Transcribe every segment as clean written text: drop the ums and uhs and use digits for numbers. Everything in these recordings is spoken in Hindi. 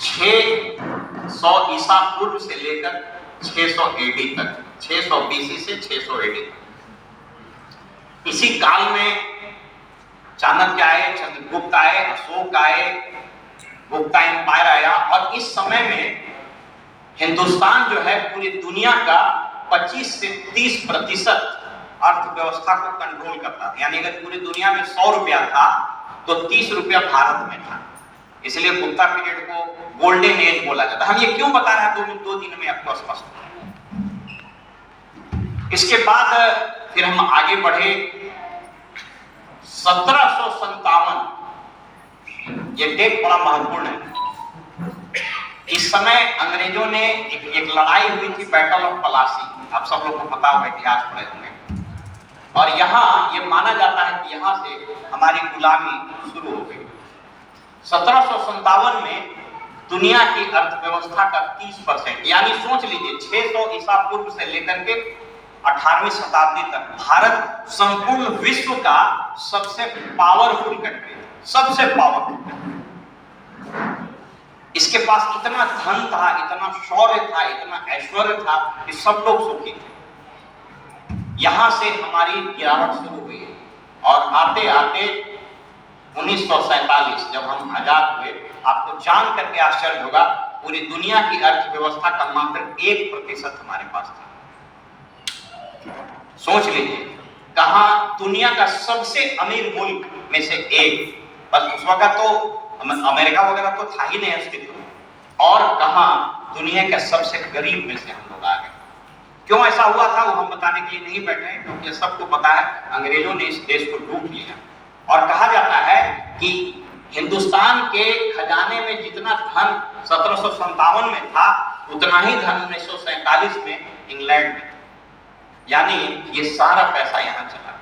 600 ईसा पूर्व से लेकर 600 एडी तक, 600 बीसी से 600 एडी तक। इसी काल में चाणक्य आए, चंद्रगुप्त आए, अशोक आए, गुप्ता एम्पायर आया, और इस समय में हिंदुस्तान जो है पूरी दुनिया का 25 से 30% अर्थव्यवस्था को कंट्रोल करता था। यानी अगर पूरी दुनिया में 100 रुपया था तो 30 रुपया भारत में था। इसलिए गुप्ता पीरियड को गोल्डन एज बोला जाता है। हम ये क्यों बता रहे हैं दो दिन में आपको स्पष्ट है। इसके बाद फिर हम आगे बढ़े। 1757, ये डेट बड़ा महत्वपूर्ण है। इस समय अंग्रेजों ने एक लड़ाई हुई थी, बैटल ऑफ प्लासी। आप सब लोग को पता होगा, इतिहास पढ़े होंगे। और यहाँ ये माना जाता है कि यहाँ से हमारी गुलामी शुरू हो गई। 1757 में दुनिया की अर्थव्यवस्था का 30%, यानी सोच लीजिए 600 ईसा पूर्व से लेकर के 18वीं शताब्दी तक भारत संपूर्ण विश्व का सबसे पावरफुल कंट्री, सबसे पावरफुल कंट्री। इसके पास इतना धन था, इतना शौर्य था, इतना ऐश्वर्य था कि सब लोग सुखी थे। यहां से हमारी गिरावट शुरू हुई है, और आते आते 1947 जब हम आजाद हुए, आपको जान करके आश्चर्य होगा, पूरी दुनिया की अर्थव्यवस्था का मात्र 1% हमारे पास था। सोच लीजिए, कहां दुनिया का सबसे अमीर मुल्क में से एक, बस उस वक्त तो अमेरिका वगैरह तो था ही नहीं अस्तित्व, और कहां दुनिया के सबसे गरीब में से हम लोग आ गए। क्यों ऐसा हुआ था वो हम बताने के लिए नहीं बैठे हैं, क्योंकि सबको पता है अंग्रेजों ने इस देश को लूट लिया। और कहा जाता है कि हिंदुस्तान के खजाने में जितना धन 1757 में था, उतना ही धन 1947 में इंग्लैंड में, यानी ये सारा पैसा यहाँ चला।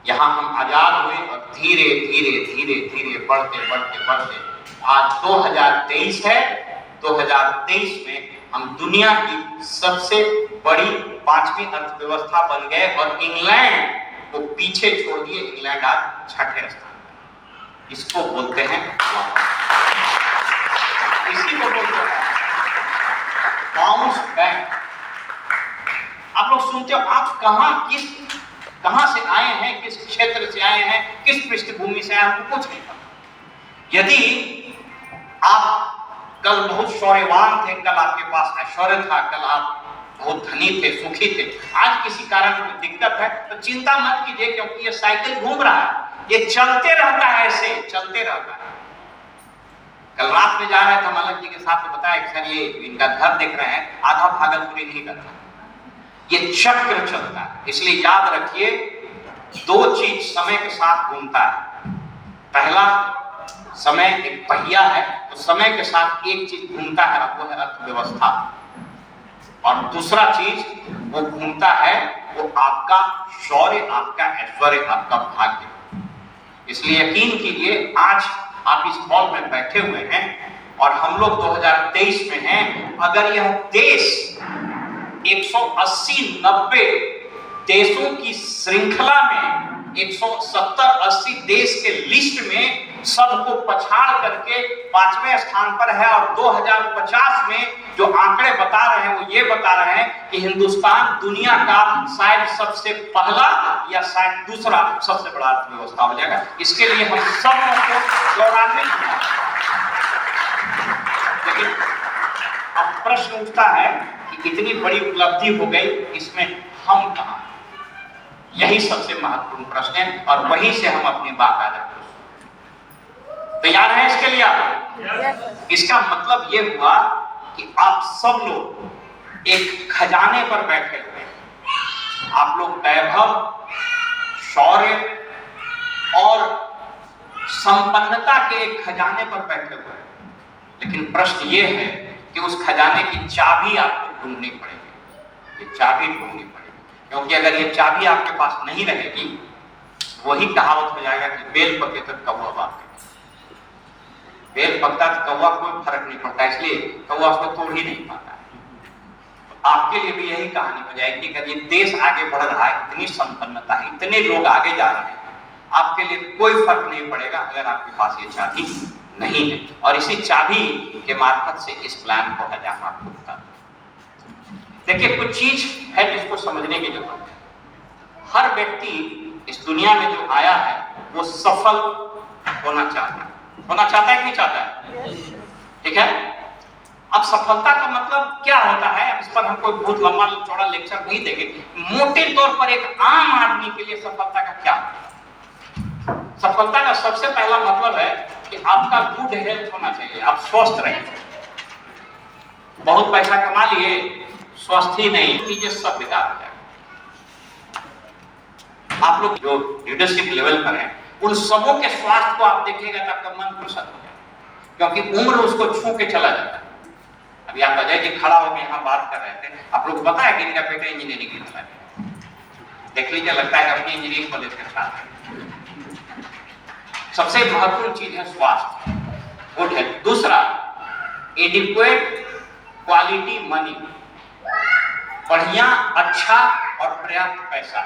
यहाँ हम आजाद हुए और धीरे धीरे धीरे धीरे बढ़ते बढ़ते बढ़ते आज 2023 है। 2023 में हम दुनिया की सबसे बड़ी 5वीं अर्थव्यवस्था बन गए, और इंग्लैंड को पीछे छोड़ दिए। इंग्लैंड आज 6ठे स्थान पर। इसको बोलते हैं, इसी को बोलते हैं बाउंस बैक। आप लोग सुनते हो, आप कहां से आए हैं, किस क्षेत्र से आए हैं, किस पृष्ठभूमि से आए, हमको कुछ नहीं पता। यदि आप कल बहुत शौर्यवान थे, कल आपके पास ऐश्वर्य था, कल आप बहुत धनी थे, सुखी थे, आज किसी कारण कोई दिक्कत है तो चिंता मत कीजिए, क्योंकि ये साइकिल घूम रहा है, ये चलते रहता है, ऐसे चलते रहता है। कल रात में जा रहे थे मलक जी के साथ, तो बताया सर ये इनका घर देख रहे हैं, आधा भागलपुरी नहीं करता, ये चक्र चलता है। इसलिए याद रखिए, 2 चीज समय के साथ घूमता है। पहला, समय एक पहिया है, तो समय के साथ एक चीज घूमता है, वो है अर्थव्यवस्था। और दूसरा चीज वो घूमता है, वो आपका शौर्य, आपका ऐश्वर्य, आपका भाग्य। इसलिए यकीन कीजिए, आज आप इस हॉल में बैठे हुए हैं और हम लोग 2023 में हैं। अगर यह देश 180-90 देशों की श्रृंखला में 170-80 देश के लिस्ट में सबको पछाड़ करके 5वें स्थान पर है, और 2050 में जो आंकड़े बता रहे हैं वो ये बता रहे हैं कि हिंदुस्तान दुनिया का शायद सबसे पहला या शायद दूसरा सबसे बड़ा अर्थव्यवस्था हो जाएगा। इसके लिए हम सब को गौरवान्वित हैं। लेकिन अब प्रश्न उठता है कि इतनी बड़ी उपलब्धि हो गई, इसमें हम कहां? यही सबसे महत्वपूर्ण प्रश्न है, और वहीं से हम अपनी बात आ जाते हैं। तैयार हैं इसके लिए आप? इसका मतलब ये हुआ कि आप सब लोग एक खजाने पर बैठे हुए हैं। आप लोग वैभव, शौर्य और संपन्नता के एक खजाने पर बैठे हुए हैं। लेकिन प्रश्न ये है कि उस खजाने की चाबी आपको ढूंढनी पड़ेगी। ये चाबी ढूंढनी पड़ेगी, क्योंकि अगर ये चाबी आपके पास नहीं रहेगी, वही कहावत हो जाएगा कि बेल पके तक कौवा बात। बेल पकता तो कौवा कोई फर्क नहीं पड़ता, इसलिए कौवा उसको तोड़ ही नहीं पाता है। तो आपके लिए भी यही कहानी हो जाएगी कि ये देश आगे बढ़ रहा है, इतनी संपन्नता है, इतने लोग आगे जा रहे हैं, आपके लिए कोई फर्क नहीं पड़ेगा अगर आपके पास ये चाबी नहीं है। और इसी चाबी के मार्फत से इस प्लान को हजामा खुलता है। देखिए, कुछ चीज है जिसको समझने की जरूरत है। हर व्यक्ति इस दुनिया में जो आया है वो सफल होना चाहता है। होना चाहता है कि नहीं चाहता है? ठीक है। अब सफलता का मतलब क्या होता है, अब इस पर हम कोई बहुत लंबा चौड़ा लेक्चर नहीं देंगे। मोटे तौर पर एक आम आदमी के लिए सफलता का क्या होता है? सफलता का सबसे पहला मतलब है कि आपका गुड हेल्थ होना चाहिए, आप स्वस्थ रहें। बहुत पैसा कमा लिए, स्वस्थ ही नहीं, चीजें सब बेकार हो जाएगा। आप लोग जो लीडरशिप लेवल पर हैं, उन सबों के स्वास्थ्य को आप देखिएगा तो आपका मन प्रसन्न हो जाएगा, क्योंकि उम्र उसको छू के चला जाता है। अभी आप अजय जी खड़ा होकर यहाँ बात कर रहे थे, आप लोग पता है कि इनका बेटा इंजीनियरिंग में चला गया। देख लीजिए, लगता है कि अपनी इंजीनियरिंग कॉलेज के साथ है। सबसे महत्वपूर्ण चीज है स्वास्थ्य, गुड हेल्थ। दूसरा, एडिक्वेट क्वालिटी मनी, बढ़िया, अच्छा और पर्याप्त पैसा।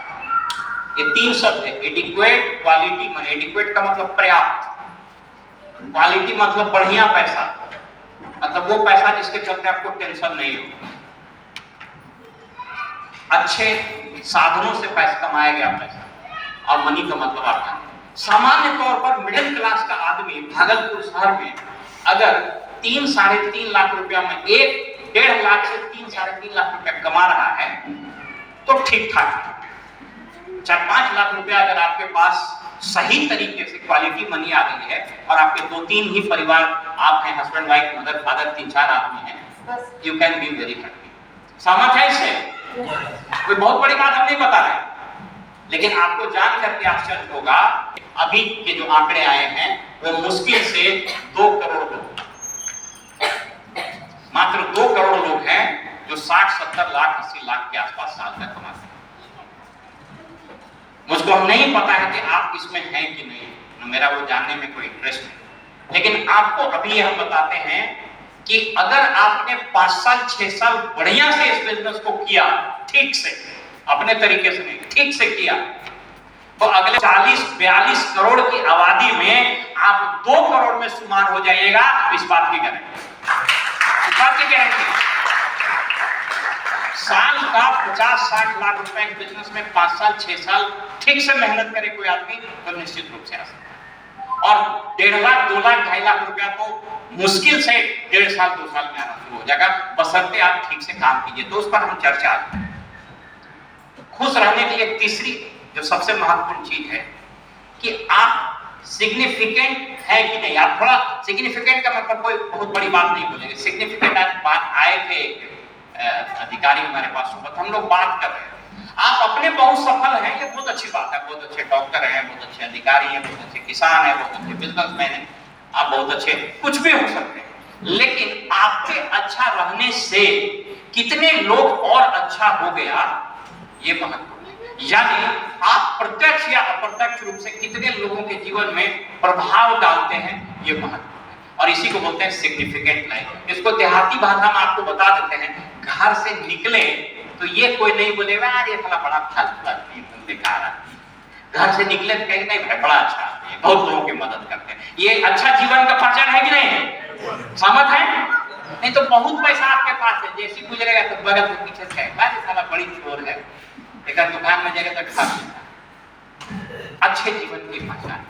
ये तीन शब्द है, एडिक्वेट, क्वालिटी, मनी। एडिक्वेट का मतलब पर्याप्त, क्वालिटी मतलब बढ़िया पैसा, मतलब वो पैसा जिसके चलते आपको टेंशन नहीं हो, अच्छे साधनों से पैसा कमाया गया पैसा, और मनी का मतलब आता है। सामान्य तौर पर मिडिल क्लास का आदमी भागलपुर शहर में अगर 3-3.5 लाख रुपया में 1-1.5 लाख से 3-3.5 लाख रुपया कमा रहा है तो ठीक ठाक है। 4-5 लाख रुपया अगर आपके पास सही तरीके से क्वालिटी मनी आ गई है और आपके 2-3 ही परिवार, आप हैं, हस्बैंड वाइफ, मदर फादर, 3-4 आदमी हैं, you can be very happy. सहमत है इससे? कोई बहुत बड़ी बात हम नहीं बता रहे, लेकिन आपको जान करके आश्चर्य होगा, अभी के जो आंकड़े आए हैं वो मुश्किल से 2 करोड़ लोग, मात्र 2 करोड़ लोग हैं जो 60-70 लाख 80 लाख के आसपास साल का कमाते हैं। मुझको नहीं पता है कि आप इसमें हैं कि नहीं, मेरा वो जानने में कोई इंटरेस्ट नहीं, लेकिन आपको अभी हम बताते हैं कि अगर आपने 5 साल 6 साल बढ़िया से इस बिजनेस को किया, ठीक से, अपने तरीके से नहीं, ठीक से किया, तो अगले 40-42 करोड़ की आबादी में आप 2 करोड़ में शुमार हो जाइएगा। इस बात की गारंटी, इस बात की गारंटी। साल का 50-60 लाख रुपए के बिजनेस में 5 साल 6 साल ठीक से मेहनत करे कोई आदमी तो निश्चित रूप से आ सकता है। और 1.5 लाख 2 लाख 2.5 लाख रुपया तो मुश्किल से 1.5 साल 2 साल में आना शुरू हो जाएगा, बशर्ते आप ठीक से काम कीजिए। तो उस पर हम चर्चा करें। खुश रहने की एक तीसरी जो सबसे महत्वपूर्ण चीज है कि आप सिग्निफिकेंट है कि नहीं। आप थोड़ा सिग्निफिकेंट का मतलब कोई बहुत बड़ी बात नहीं बोलेंगे। सिग्निफिकेंट आज बात आए थे अधिकारी हमारे पास, हम लोग बात कर रहे हैं, आप अपने बहुत सफल हैं, ये बहुत अच्छी बात है। बहुत अच्छे डॉक्टर हैं, बहुत अच्छे अधिकारी हैं, बहुत अच्छे किसान हैं, बहुत अच्छे बिजनेसमैन हैं, आप बहुत अच्छे कुछ भी हो सकते हैं, लेकिन आपके अच्छा रहने से कितने लोग और अच्छा हो गया, ये महत्वपूर्ण है। यानी आप प्रत्यक्ष या अप्रत्यक्ष रूप से कितने लोगों के जीवन में प्रभाव डालते हैं, ये महत्वपूर्ण है। और इसी को बोलते हैं सिग्निफिकेंट लाइफ। इसको देहाती भाषा में आपको बता देते हैं, घर से निकले तो ये कोई नहीं बोलेगा यार ये थोड़ा बड़ा फालतू आदमी है, बेकार आदमी। घर से निकले तो कहेंगे नहीं भाई बड़ा अच्छा आदमी है, बहुत लोगों की मदद करते हैं। ये अच्छा जीवन का पहचान है कि नहीं? सहमत है? नहीं तो बहुत पैसा आपके पास है, जैसे गुजरेगा तो बगल में पीछे कहेगा साला बड़ी चोर है, एक दुकान में जाएगा तो खा लेगा। अच्छे जीवन की पहचान।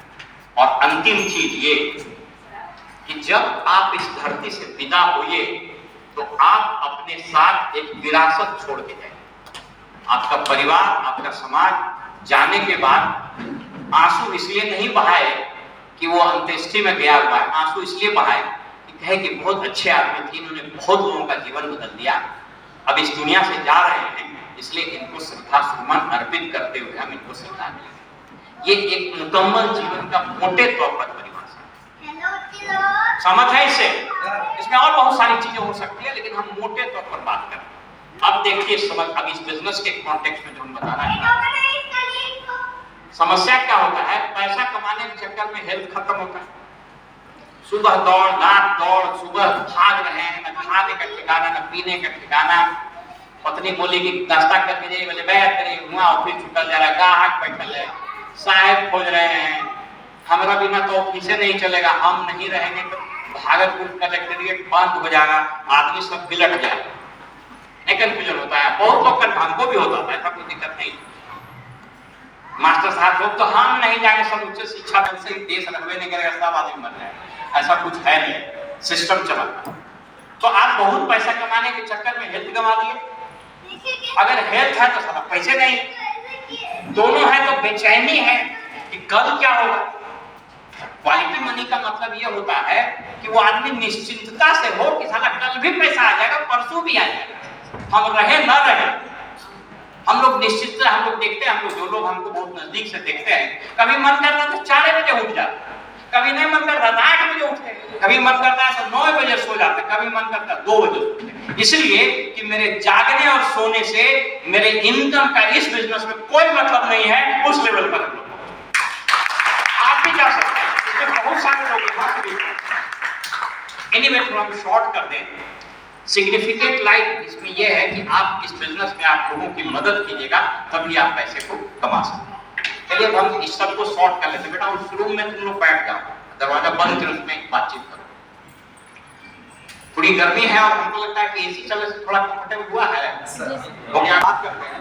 और अंतिम चीज ये कि जब आप इस धरती से विदा होइए तो आप अपने साथ एक विरासत छोड़ के जाएंगे। आपका परिवार, आपका समाज जाने के बाद आंसू इसलिए नहीं बहाए कि वो अंत्येष्टि में गया हुआ है, आंसू इसलिए बहाए कि कहे कि बहुत अच्छे आदमी थे, इन्होंने बहुत लोगों का जीवन बदल दिया, अब इस दुनिया से जा रहे हैं, इसलिए इनको श्रद्धा सुमन अर्पित करते हुए हम इनको श्रद्धांजलि दें। ये एक मुकम्मल जीवन का मोटे तौर पर परिभाषा। समझ है इससे? इसमें और बहुत सारी चीजें हो सकती है, लेकिन हम मोटे तौर पर बात करें। अब देखिए समझ, अब इस बिजनेस के कॉन्टेक्स्ट में जो हम बता रहे हैं, समस्या क्या होता है, पैसा कमाने के चक्कर में हेल्थ खत्म होता है। सुबह दौड़, रात दौड़, सुबह भाग रहे हैं, न खाने का ठिकाना, न पीने का ठिकाना। पत्नी बोली कि नाश्ता करके जाइए, बोले बैठ करिए, वहां ऑफिस छुटल जा रहा है, ग्राहक बैठल है, साहेब खोज रहे हैं, हमारा बिना तो ऑफिस नहीं चलेगा, हम नहीं रहेंगे तो भागलपुर कलेक्ट्रेट बंद हो जाएगा, आदमी सब बिलट जाएगा। एक कंफ्यूजन होता है, बहुत लोग का हमको भी होता है, ऐसा कोई दिक्कत नहीं। मास्टर साहब लोग तो हम नहीं जाएंगे, सब उच्च शिक्षा बल से देश रखवे नहीं करेगा, सब आदमी मर जाएगा, ऐसा कुछ है नहीं, सिस्टम चला। तो आप बहुत पैसा कमाने के चक्कर में हेल्थ गंवा दिए। अगर हेल्थ है तो सारा पैसे नहीं, दोनों है तो बेचैनी है कि कल क्या होगा। क्वालिटी मनी का मतलब यह होता है कि वो आदमी निश्चिंतता से हो कि साला कल भी पैसा आ जाएगा, परसों भी आ जाएगा, हम रहे ना रहे। हम लोग निश्चित, हम लोग देखते हैं, हम लोग जो लोग हमको बहुत नजदीक से देखते हैं, कभी मन करता है तो 4 बजे उठ जाते, कभी नहीं मन करता तो 8 बजे उठते, कभी मन करता है तो 9 बजे सो जाते, कभी मन करता है 2 बजे सोते। इसलिए कि मेरे जागने और सोने से मेरे इनकम का इस बिजनेस में कोई मतलब नहीं है। उस लेवल पर हम लोग आप भी जा सकते हैं, इसमें बहुत सारे लोग यहाँ से भी। एनीवे थोड़ा हम शॉर्ट कर दें। सिग्निफिकेंट लाइफ इसमें यह है कि आप इस बिजनेस में आप लोगों की मदद कीजिएगा, तभी आप पैसे को कमा सकते। चलिए हम इस सब को शॉर्ट कर लेते। बेटा उस रूम में तुम लोग बैठ जाओ, दरवाजा बंद कर उसमें बातचीत करो। थोड़ी गर्मी है और हमको लगता है कि एसी चलने से थोड़ा कंफर्टेबल हुआ है, तो क्या बात करते हैं,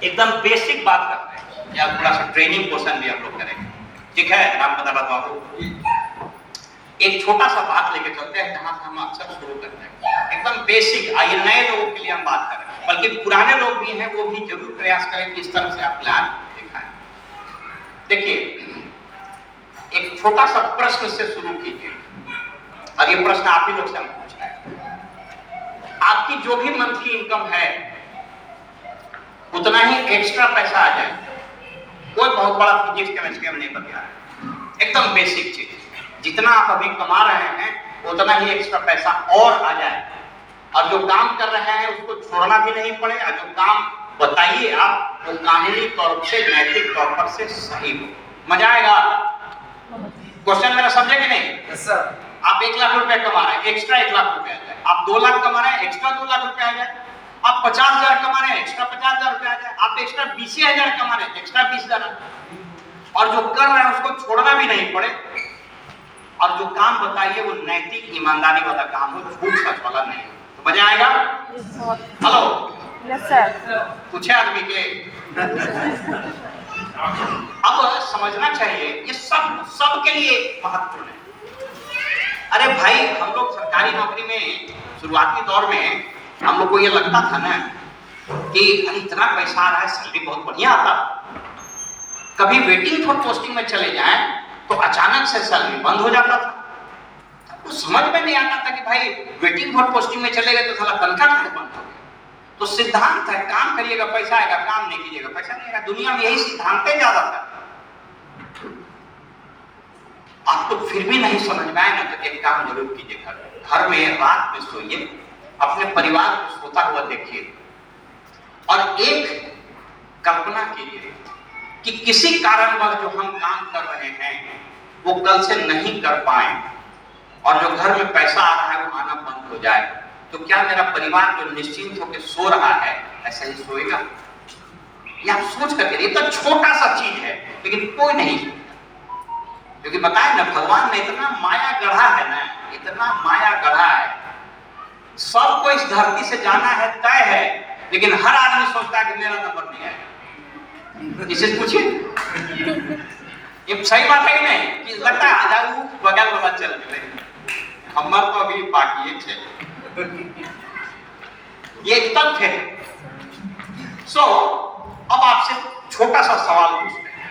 एकदम बेसिक बात करते हैं, या थोड़ा सा ट्रेनिंग क्वेश्चन भी हम लोग करेंगे, ठीक है। राम प्रताप बाबू एक छोटा सा बात लेके चलते हैं जहां से हम अक्सर शुरू करते हैं, एकदम बेसिक। आइए नए लोगों के लिए हम बात करें, बल्कि पुराने लोग भी हैं, वो भी जरूर प्रयास करें कि इस तरह से आप प्लान दिखाएं। देखिए एक छोटा सा प्रश्न से शुरू कीजिए, और ये प्रश्न आप ही लोग से हम पूछ रहे हैं। आपकी जो भी मंथली इनकम है उतना ही एक्स्ट्रा पैसा आ जाए, कोई बहुत बड़ा फिजिक्स केमिस्ट्री में नहीं बता है, एकदम बेसिक चीज। जितना आप अभी कमा रहे हैं उतना ही एक्स्ट्रा पैसा और आ जाए, और जो काम कर रहे हैं उसको छोड़ना भी नहीं पड़े, और जो काम बताइए आप वो कानूनी तौर से, नैतिक तौर पर से सही हो। मजा आएगा। क्वेश्चन मेरा समझे कि नहीं? Yes sir. आप 1 लाख रुपए कमा रहे हैं, एक्स्ट्रा 1 लाख रुपए आ जाए। आप 2 लाख कमा रहे हैं, एक्स्ट्रा 2 लाख रुपए आ जाए। आप 50,000 कमा रहे हैं, एक्स्ट्रा 50,000 रुपए आ जाए। आप एक्स्ट्रा 20,000 कमा रहे हैं, एक्स्ट्रा 20,000, और जो कर रहे हैं उसको छोड़ना भी नहीं पड़े, और जो काम बताइए वो नैतिक ईमानदारी वाला काम हो, झूठ सच वाला नहीं हो। तो मजा आएगा? Hello yes sir. पूछे आदमी के। अब समझना चाहिए ये सब के लिए महत्वपूर्ण है। अरे भाई हम लोग सरकारी नौकरी में शुरुआती दौर में हम लोग को ये लगता था ना कि अरे इतना पैसा आ रहा है, सैलरी बहुत बढ़िया आता। कभी वेटिंग फॉर पोस्टिंग में चले जाएं तो अचानक से सैलरी बंद हो जाता था। तो समझ में नहीं आता था कि भाई वेटिंग फॉर पोस्टिंग में चले गए तो साला तनख्वाह बंद हो गया। तो सिद्धांत है, काम करिएगा पैसा आएगा, काम नहीं कीजिएगा पैसा नहीं आएगा। दुनिया में यही सिद्धांत है ज्यादा था। आपको फिर भी नहीं समझ में आए ना तो एक काम जरूर कीजिए, घर में रात में सोइए, अपने परिवार को सोता हुआ देखिए, और एक कल्पना कीजिए कि किसी कारणवश जो हम काम कर रहे हैं वो कल से नहीं कर पाए, और जो घर में पैसा आ रहा है वो आना बंद हो जाए, तो क्या मेरा परिवार जो निश्चिंत होकर सो रहा है ऐसा ही सोएगा? ये आप सोच करके, ये तो छोटा सा चीज है लेकिन कोई नहीं, क्योंकि बताए ना भगवान ने इतना माया गढ़ा है ना, इतना माया गढ़ा है, सबको इस धरती से जाना है तय है, लेकिन हर आदमी सोचता है कि मेरा नंबर नहीं आएगा। इसे पूछिए, ये सही बात है कि नहीं? कि लगता है आ जाऊ बगल वाला चल गए, हमर तो अभी बाकी है। ये एक तथ्य है। सो अब आपसे छोटा सा सवाल पूछते हैं,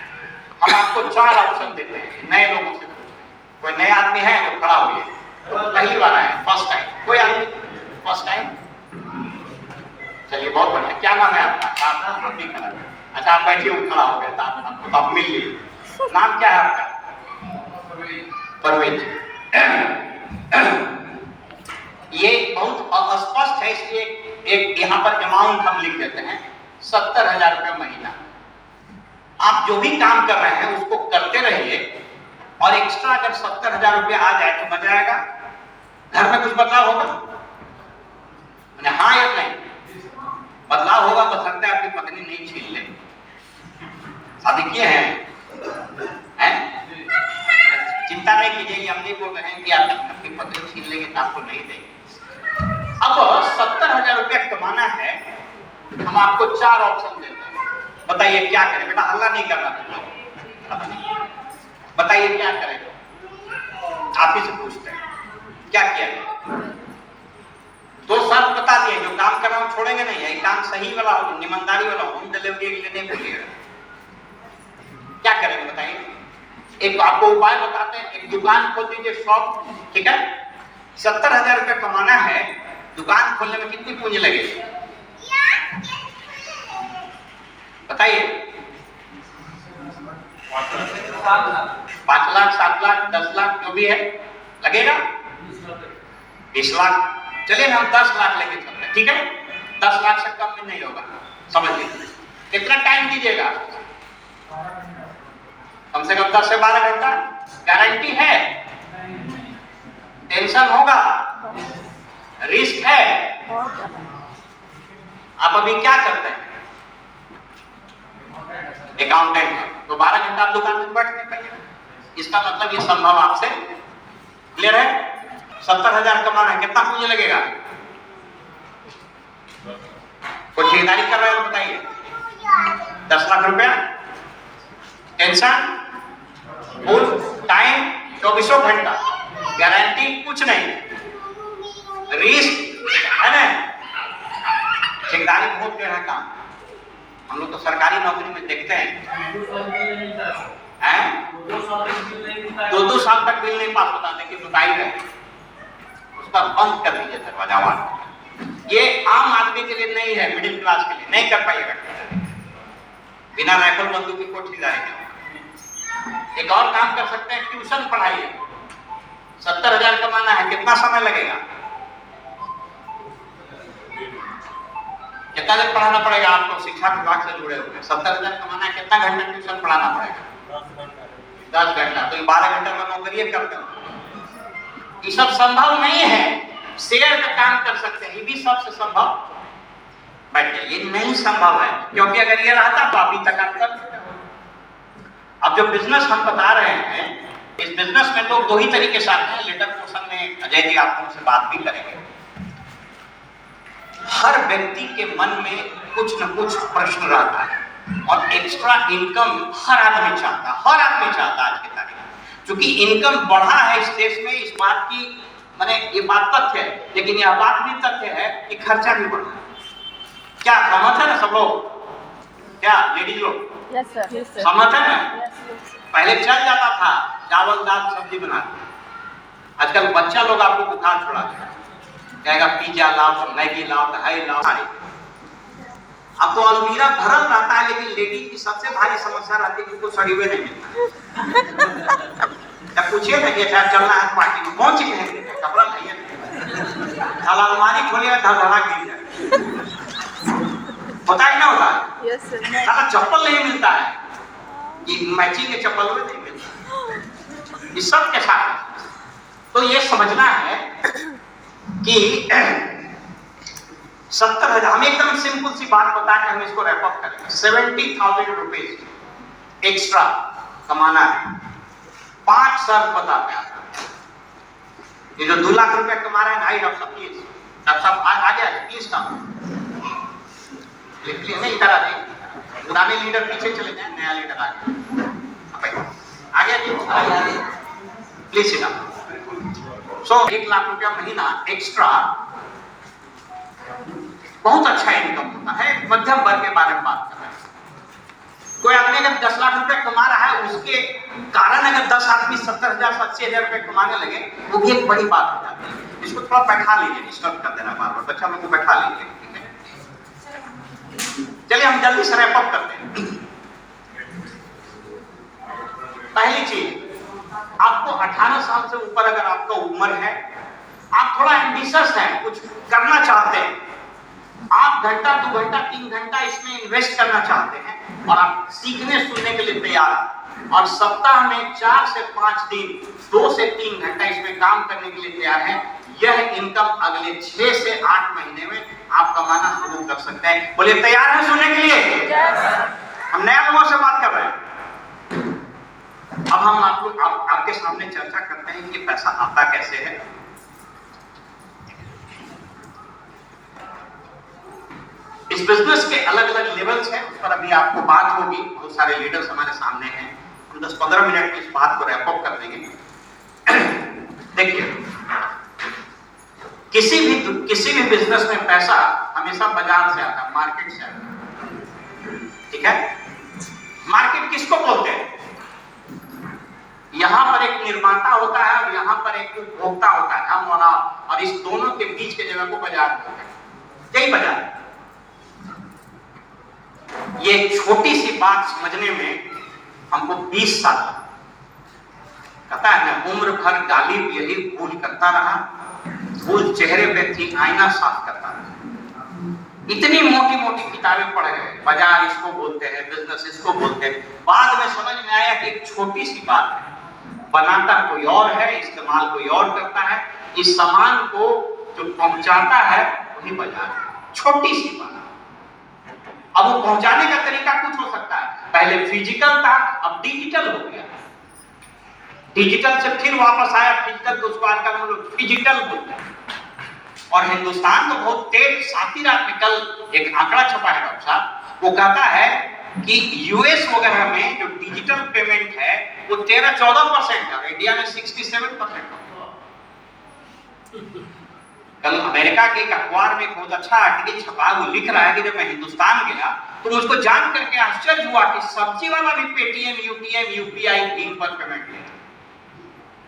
हम आपको 4 ऑप्शन देते हैं, नए लोगों से पूछते हैं। कोई नए आदमी है जो खड़ा हुए, पहली बार आए, फर्स्ट टाइम? कोई आदमी फर्स्ट टाइम? चलिए बहुत बढ़िया। क्या नाम है आपका? हम भी खड़ा। अच्छा आप बैठिए, खड़ा हो गया, आपको आप मिल लिए। नाम क्या है आपका? परवेज। ये बहुत अस्पष्ट है, इसलिए एक यहाँ पर अमाउंट हम लिख देते हैं, 70,000 रुपये महीना। आप जो भी काम कर रहे हैं उसको करते रहिए, और एक्स्ट्रा अगर 70,000 रुपये आ जाए तो मजा आएगा। घर में कुछ बदलाव होगा? हाँ या नहीं? बदलाव होगा, बशर्ते आपकी पत्नी नहीं छीन ले। शादी किए हैं? है? चिंता नहीं कीजिए, हम नहीं बोल रहे हैं कि आप अपनी पत्नी छीन लेंगे तो आपको नहीं देंगे। अब 70,000 रुपया कमाना है, हम आपको 4 ऑप्शन देते हैं, बताइए क्या करें? बेटा हल्ला नहीं करना, बताइए क्या करें? आप ही से पूछते हैं क्या किया जाए? 2 शर्त बता दिए, जो काम कर रहा हूं छोड़ेंगे नहीं, यही काम सही वाला हो, ईमानदारी वाला, होम डिलीवरी के लिए नहीं बोलिएगा। क्या करेंगे बताइए? एक आपको उपाय बताते हैं, एक दुकान खोल दीजिए, शॉप, ठीक है? 70,000 रुपया कमाना है, दुकान खोलने में कितनी पूंजी लगेगी बताइए? 5 लाख, 7 लाख, 10 लाख जो भी है लगेगा, 20 लाख, चलिए हम 10 लाख लेके चलते हैं, ठीक है? 10 लाख से कम में नहीं होगा, समझ लीजिए। कितना टाइम दीजिएगा? कम से कम 10 से 12 घंटा। गारंटी है? टेंशन होगा, रिस्क है। आप अभी क्या करते हैं? अकाउंटेंट है, तो 12 घंटा आप दुकान में बैठ नहीं पाइए। इसका मतलब ये संभव आपसे, क्लियर है? 70,000 कमाना है, कितना पूंजी लगेगा? कोई ठेकेदारी कर रहे हो बताइए? 10 लाख रुपया, टेंशन फुल टाइम, 24 घंटा, गारंटी कुछ नहीं, रिस्क है ना? ठेकेदारी बहुत टेढ़ा काम, हम लोग तो सरकारी नौकरी में देखते हैं, 2-2 साल तक बिल नहीं पास होता, लेकिन बताई रहे उसका बंद कर दीजिए दरवाजा। ये आम आदमी के लिए नहीं है, मिडिल क्लास के लिए नहीं कर पाइएगा, बिना राइफल बंदूक की कोठी जाएगा। एक और काम कर सकते हैं, ट्यूशन पढ़ाइए। 70,000 कमाना है, कितना समय लगेगा? कितना देर पढ़ाना पड़ेगा आपको? शिक्षा विभाग से जुड़े हुए 70,000 कमाना है, कितना घंटा ट्यूशन पढ़ाना पड़ेगा? 10 घंटा, तो 12 घंटे में नौकरी करते हो। ये सब संभव नहीं है, शेयर का काम कर सकते हैं, ये भी सबसे संभव बैठे, ये नहीं संभव है, क्योंकि अगर ये रहता तो अभी तक आप कर सकते हो। अब जो बिजनेस हम बता रहे हैं, इस बिजनेस में लोग 2 ही तरीके से आते हैं। लेटर पोर्शन में अजय जी आप उनसे बात भी करेंगे। हर व्यक्ति के मन में कुछ न कुछ प्रश्न रहता है, और एक्स्ट्रा इनकम हर आदमी चाहता है, हर आदमी चाहता है आज की तारीख में। क्योंकि इनकम बढ़ा है इस देश में, इस बात की माने ये बात तथ्य है, लेकिन यह बात भी तथ्य है कि खर्चा भी बढ़ा है। क्या सहमत है ना सब लोग? क्या लेडीज लोग सहमत है ना? पहले चल जाता था चावल दाल सब्जी बनाते, आजकल बच्चा लोग आपको बुखार छोड़ा देगा, कहेगा पिज्जा लाओ, मैगी लाओ, हाई लाओ। अब तो अलमीरा भरल रहता है, लेकिन लेडीज की सबसे भारी समस्या रहती है कि उनको सड़ी हुए नहीं मिलता। जब पूछिए ना कि अच्छा चलना है पार्टी में, कौन सी पहनेंगे, कपड़ा नहीं है, साला अलमारी खोलिएगा धड़धड़ा गिर जाए, होता है कि ना होता है? साला चप्पल नहीं मिलता है, ये मैचिंग के चप्पल में नहीं मिलता, ये सब के साथ। तो ये समझना है कि 70,000, हम एकदम सिंपल सी बात बता के हम इसको रैप अप करेंगे। 70,000 रुपीज एक्स्ट्रा कमाना है, 5 शर्त बताते हैं। ये जो 2 लाख रुपए कमा रहे हैं भाई, डॉक्टर साहब प्लीज, डॉक्टर साहब आगे आगे प्लीज कम नहीं, इधर आ जाइए, पुराने लीडर पीछे चले जाए, नया लीडर आगे आगे प्लीज सिट डाउन। सो 1 लाख रुपया महीना एक्स्ट्रा बहुत अच्छा इनकम होता है। मध्यम वर्ग के बारे में बात कर रहे हैं। कोई आदमी अगर 10 लाख रुपए कमा रहा है, उसके कारण अगर 10 आदमी 70,000 से 80,000 रुपए कमाने लगे, वो भी एक बड़ी बात हो जाती है। इसको थोड़ा बैठा लीजिए, डिस्टर्ब कर देना बार बार, बच्चा लोग को बैठा लीजिए, ठीक है? चलिए हम जल्दी से रैप अप करते हैं। पहली चीज, आपको 18 साल से ऊपर अगर आपका उम्र है, आप थोड़ा एम्बिशियस हैं, कुछ करना चाहते हैं, आप घंटा 2 घंटा 3 घंटा इसमें इन्वेस्ट करना चाहते हैं, और आप सीखने सुनने के लिए तैयार हैं, और सप्ताह में 4 से 5 दिन 2 से 3 घंटा इसमें काम करने के लिए तैयार हैं, यह इनकम अगले 6 से 8 महीने में आप कमाना शुरू कर सकते हैं। बोलिए तैयार हैं सुनने के लिए? हम नया लोगों से बात कर रहे हैं। अब हम आपके सामने चर्चा करते हैं कि पैसा आता कैसे है। इस बिजनेस के अलग अलग लेवल्स हैं, उस पर अभी आपको बात होगी। बहुत सारे लीडर्स हमारे सामने हैं, हम 10-15 मिनट में इस बात को रैप अप कर देंगे। देखिए, किसी भी बिजनेस में पैसा हमेशा बाजार से आता है, मार्केट से आता है। ठीक है, मार्केट किसको बोलते हैं? यहां पर एक निर्माता होता है और यहां पर एक उपभोक्ता होता है, हम और आप, और इस दोनों के बीच के जगह को बाजार बोलते हैं। यही बाजार। ये छोटी सी बात समझने में हमको 20 साल कहता है ना, उम्र भर गालिब यही भूल करता रहा, भूल चेहरे पे थी आईना साफ करता रहा। इतनी मोटी मोटी किताबें पढ़ गए, बाजार इसको बोलते हैं, बिजनेस इसको बोलते हैं। बाद में समझ में आया कि एक छोटी सी बात है, बनाता कोई और है, इस्तेमाल कोई और करता है, इस सामान को जो पहुंचाता है वही बाजार है। छोटी सी बात। अब वो पहुंचाने का तरीका कुछ हो सकता है, पहले फिजिकल था, अब डिजिटल हो गया। डिजिटल से फिर वापस आया फिजिकल, तो उसको आजकल हम लोग फिजिकल बोलते हैं। और हिंदुस्तान तो बहुत तेज, साथी रात में कल एक आंकड़ा छपा है डॉक्टर साहब, वो कहता है कि यूएस वगैरह में जो डिजिटल पेमेंट है वो 13-14% है, इंडिया में 67%। कल अमेरिका के एक अखबार में बहुत अच्छा आर्टिकल छपा, वो लिख रहा है कि जब मैं हिंदुस्तान गया तो मुझको जान करके आश्चर्य हुआ कि सब्जी वाला भी पेटीएम, यूटीएम, यूपीआई भीम पर पेमेंट ले।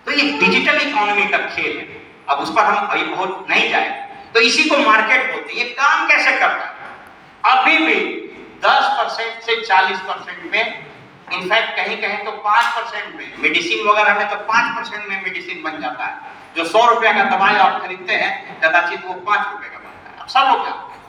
तो ये डिजिटल इकोनॉमी का खेल है। अब उस पर हम अभी बहुत नहीं जाए, तो इसी को मार्केट बोलते हैं। ये काम कैसे करता है? अभी भी 10% से 40% में, इनफैक्ट कहीं कहीं तो 5% में, मेडिसिन वगैरह में तो 5% में मेडिसिन बन जाता है। जो 100 रुपए का दवाई आप खरीदते हैं, कदाचित वो 5 रुपए का बनता है। अब सब लोग जानते हैं,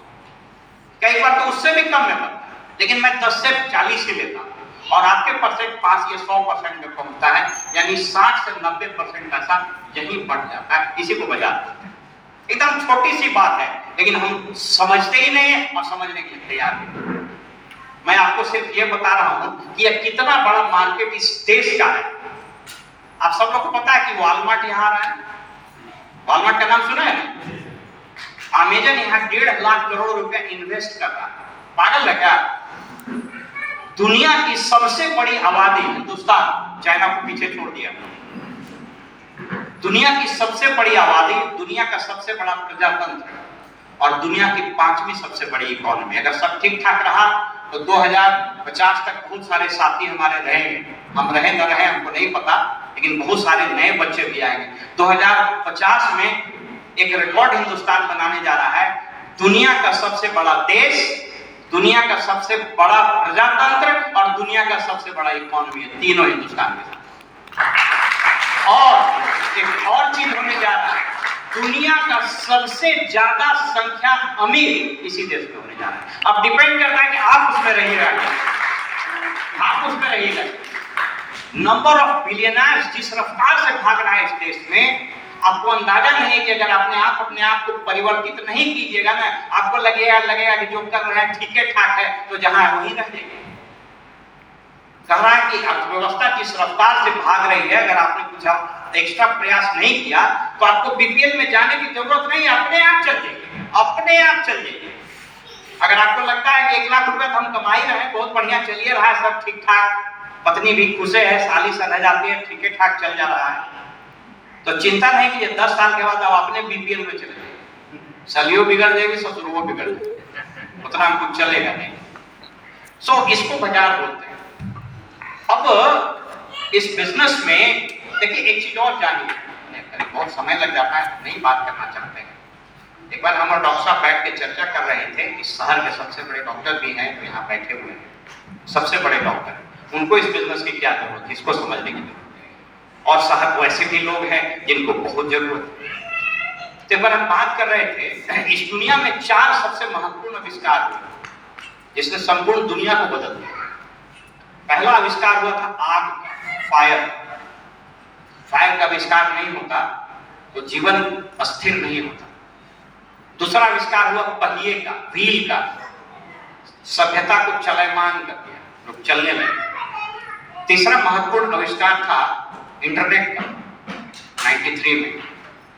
कई बार तो उससे भी कम में बनता है, लेकिन मैं 10 से 40 ही लेता हूं, और आपके परसेंट पास ये 100% में पहुंचता है, यानी 60 से 90% पैसा यही बढ़ जाता है। इसी को बाजार बोलते हैं। एकदम छोटी सी बात है, लेकिन हम समझते ही नहीं है और समझने के लिए तैयार नहीं। मैं आपको सिर्फ ये बता रहा हूं कि यह कितना बड़ा मार्केट इस देश का है। आप सब लोग को पता है कि वॉलमार्ट यहां आ रहा है। वॉलमार्ट का नाम सुना है ना? अमेजन यहां 1.5 लाख करोड़ रुपया इन्वेस्ट कर रहा है। पागल है क्या? दुनिया की सबसे बड़ी आबादी, हिंदुस्तान चाइना को पीछे छोड़ दिया, दुनिया की सबसे बड़ी आबादी, दुनिया का सबसे बड़ा प्रजातंत्र और दुनिया की 5वीं सबसे बड़ी इकोनॉमी। अगर सब ठीक ठाक रहा तो 2050 तक बहुत सारे साथी हमारे रहेंगे। हम रहे न रहे हमको नहीं पता, लेकिन बहुत सारे नए बच्चे भी आएंगे। 2050 में एक रिकॉर्ड हिंदुस्तान बनाने जा रहा है। दुनिया का सबसे बड़ा देश, दुनिया का सबसे बड़ा प्रजातंत्र और दुनिया का सबसे बड़ा इकोनॉमी है, तीनों हिंदुस्तान के साथ। और एक और चीज होने जा रहा है, दुनिया का सबसे ज्यादा संख्या अमीर इसी देश में होने जा रहा है। अब डिपेंड करता है कि आप उसमें रहिएगा, आप उसमें रहिएगा। नंबर ऑफ बिलियनर्स जिस रफ्तार से भाग रहा है इस देश में, आपको अंदाजा नहीं कि अगर अपने आप को परिवर्तित नहीं कीजिएगा ना, आपको लगेगा कि जो कर रहे हैं ठीक ठाक है, तो जहां है वहीं रह जाएंगे। कह रहा है कि अर्थव्यवस्था जिस रफ्तार से भाग रही है, अगर आपने कुछ एक्स्ट्रा प्रयास नहीं किया तो आपको बीपीएल में जाने की जरूरत नहीं, अपने आप चल जाएंगे, अपने आप चल जाएंगे। अगर आपको लगता है कि 1 लाख रुपए हम कमा ही रहे हैं, बहुत बढ़िया चलिए रहा है, सब ठीक ठाक, पत्नी भी खुश है, साली सन रह जाती है, ठीक ठाक चल जा रहा है, तो चिंता नहीं कीजिए, 10 साल के बाद आप अपने बीपीएल में चले जाएंगे। सलियों बिगड़ जाएगी, ससुरों बिगड़ जाएगी, उतना कुछ चलेगा नहीं। सो इसको बाजार बोलते हैं। अब इस बिजनेस में देखिए एक चीज और जानिए, बहुत समय लग जाता है, नहीं बात करना चाहते हैं। एक बार हम और डॉक्टर साहब बैठ के चर्चा कर रहे थे, इस शहर के सबसे बड़े डॉक्टर भी हैं तो यहाँ बैठे हुए हैं, सबसे बड़े डॉक्टर, उनको इस बिजनेस की क्या जरूरत है, इसको समझने की जरूरत है। और साहब वैसे भी लोग हैं जिनको बहुत जरूरत है। तो एक बार हम बात कर रहे थे, इस दुनिया में 4 सबसे महत्वपूर्ण आविष्कार हुए जिसने संपूर्ण दुनिया को बदल दिया। पहला आविष्कार हुआ था आग, फायर। फायर का आविष्कार नहीं होता तो जीवन अस्थिर नहीं होता। दूसरा आविष्कार हुआ पहिए का, व्हील का, सभ्यता को चलमान कर दिया, लोग चलने लगे। तीसरा महत्वपूर्ण आविष्कार था इंटरनेट का 93 में।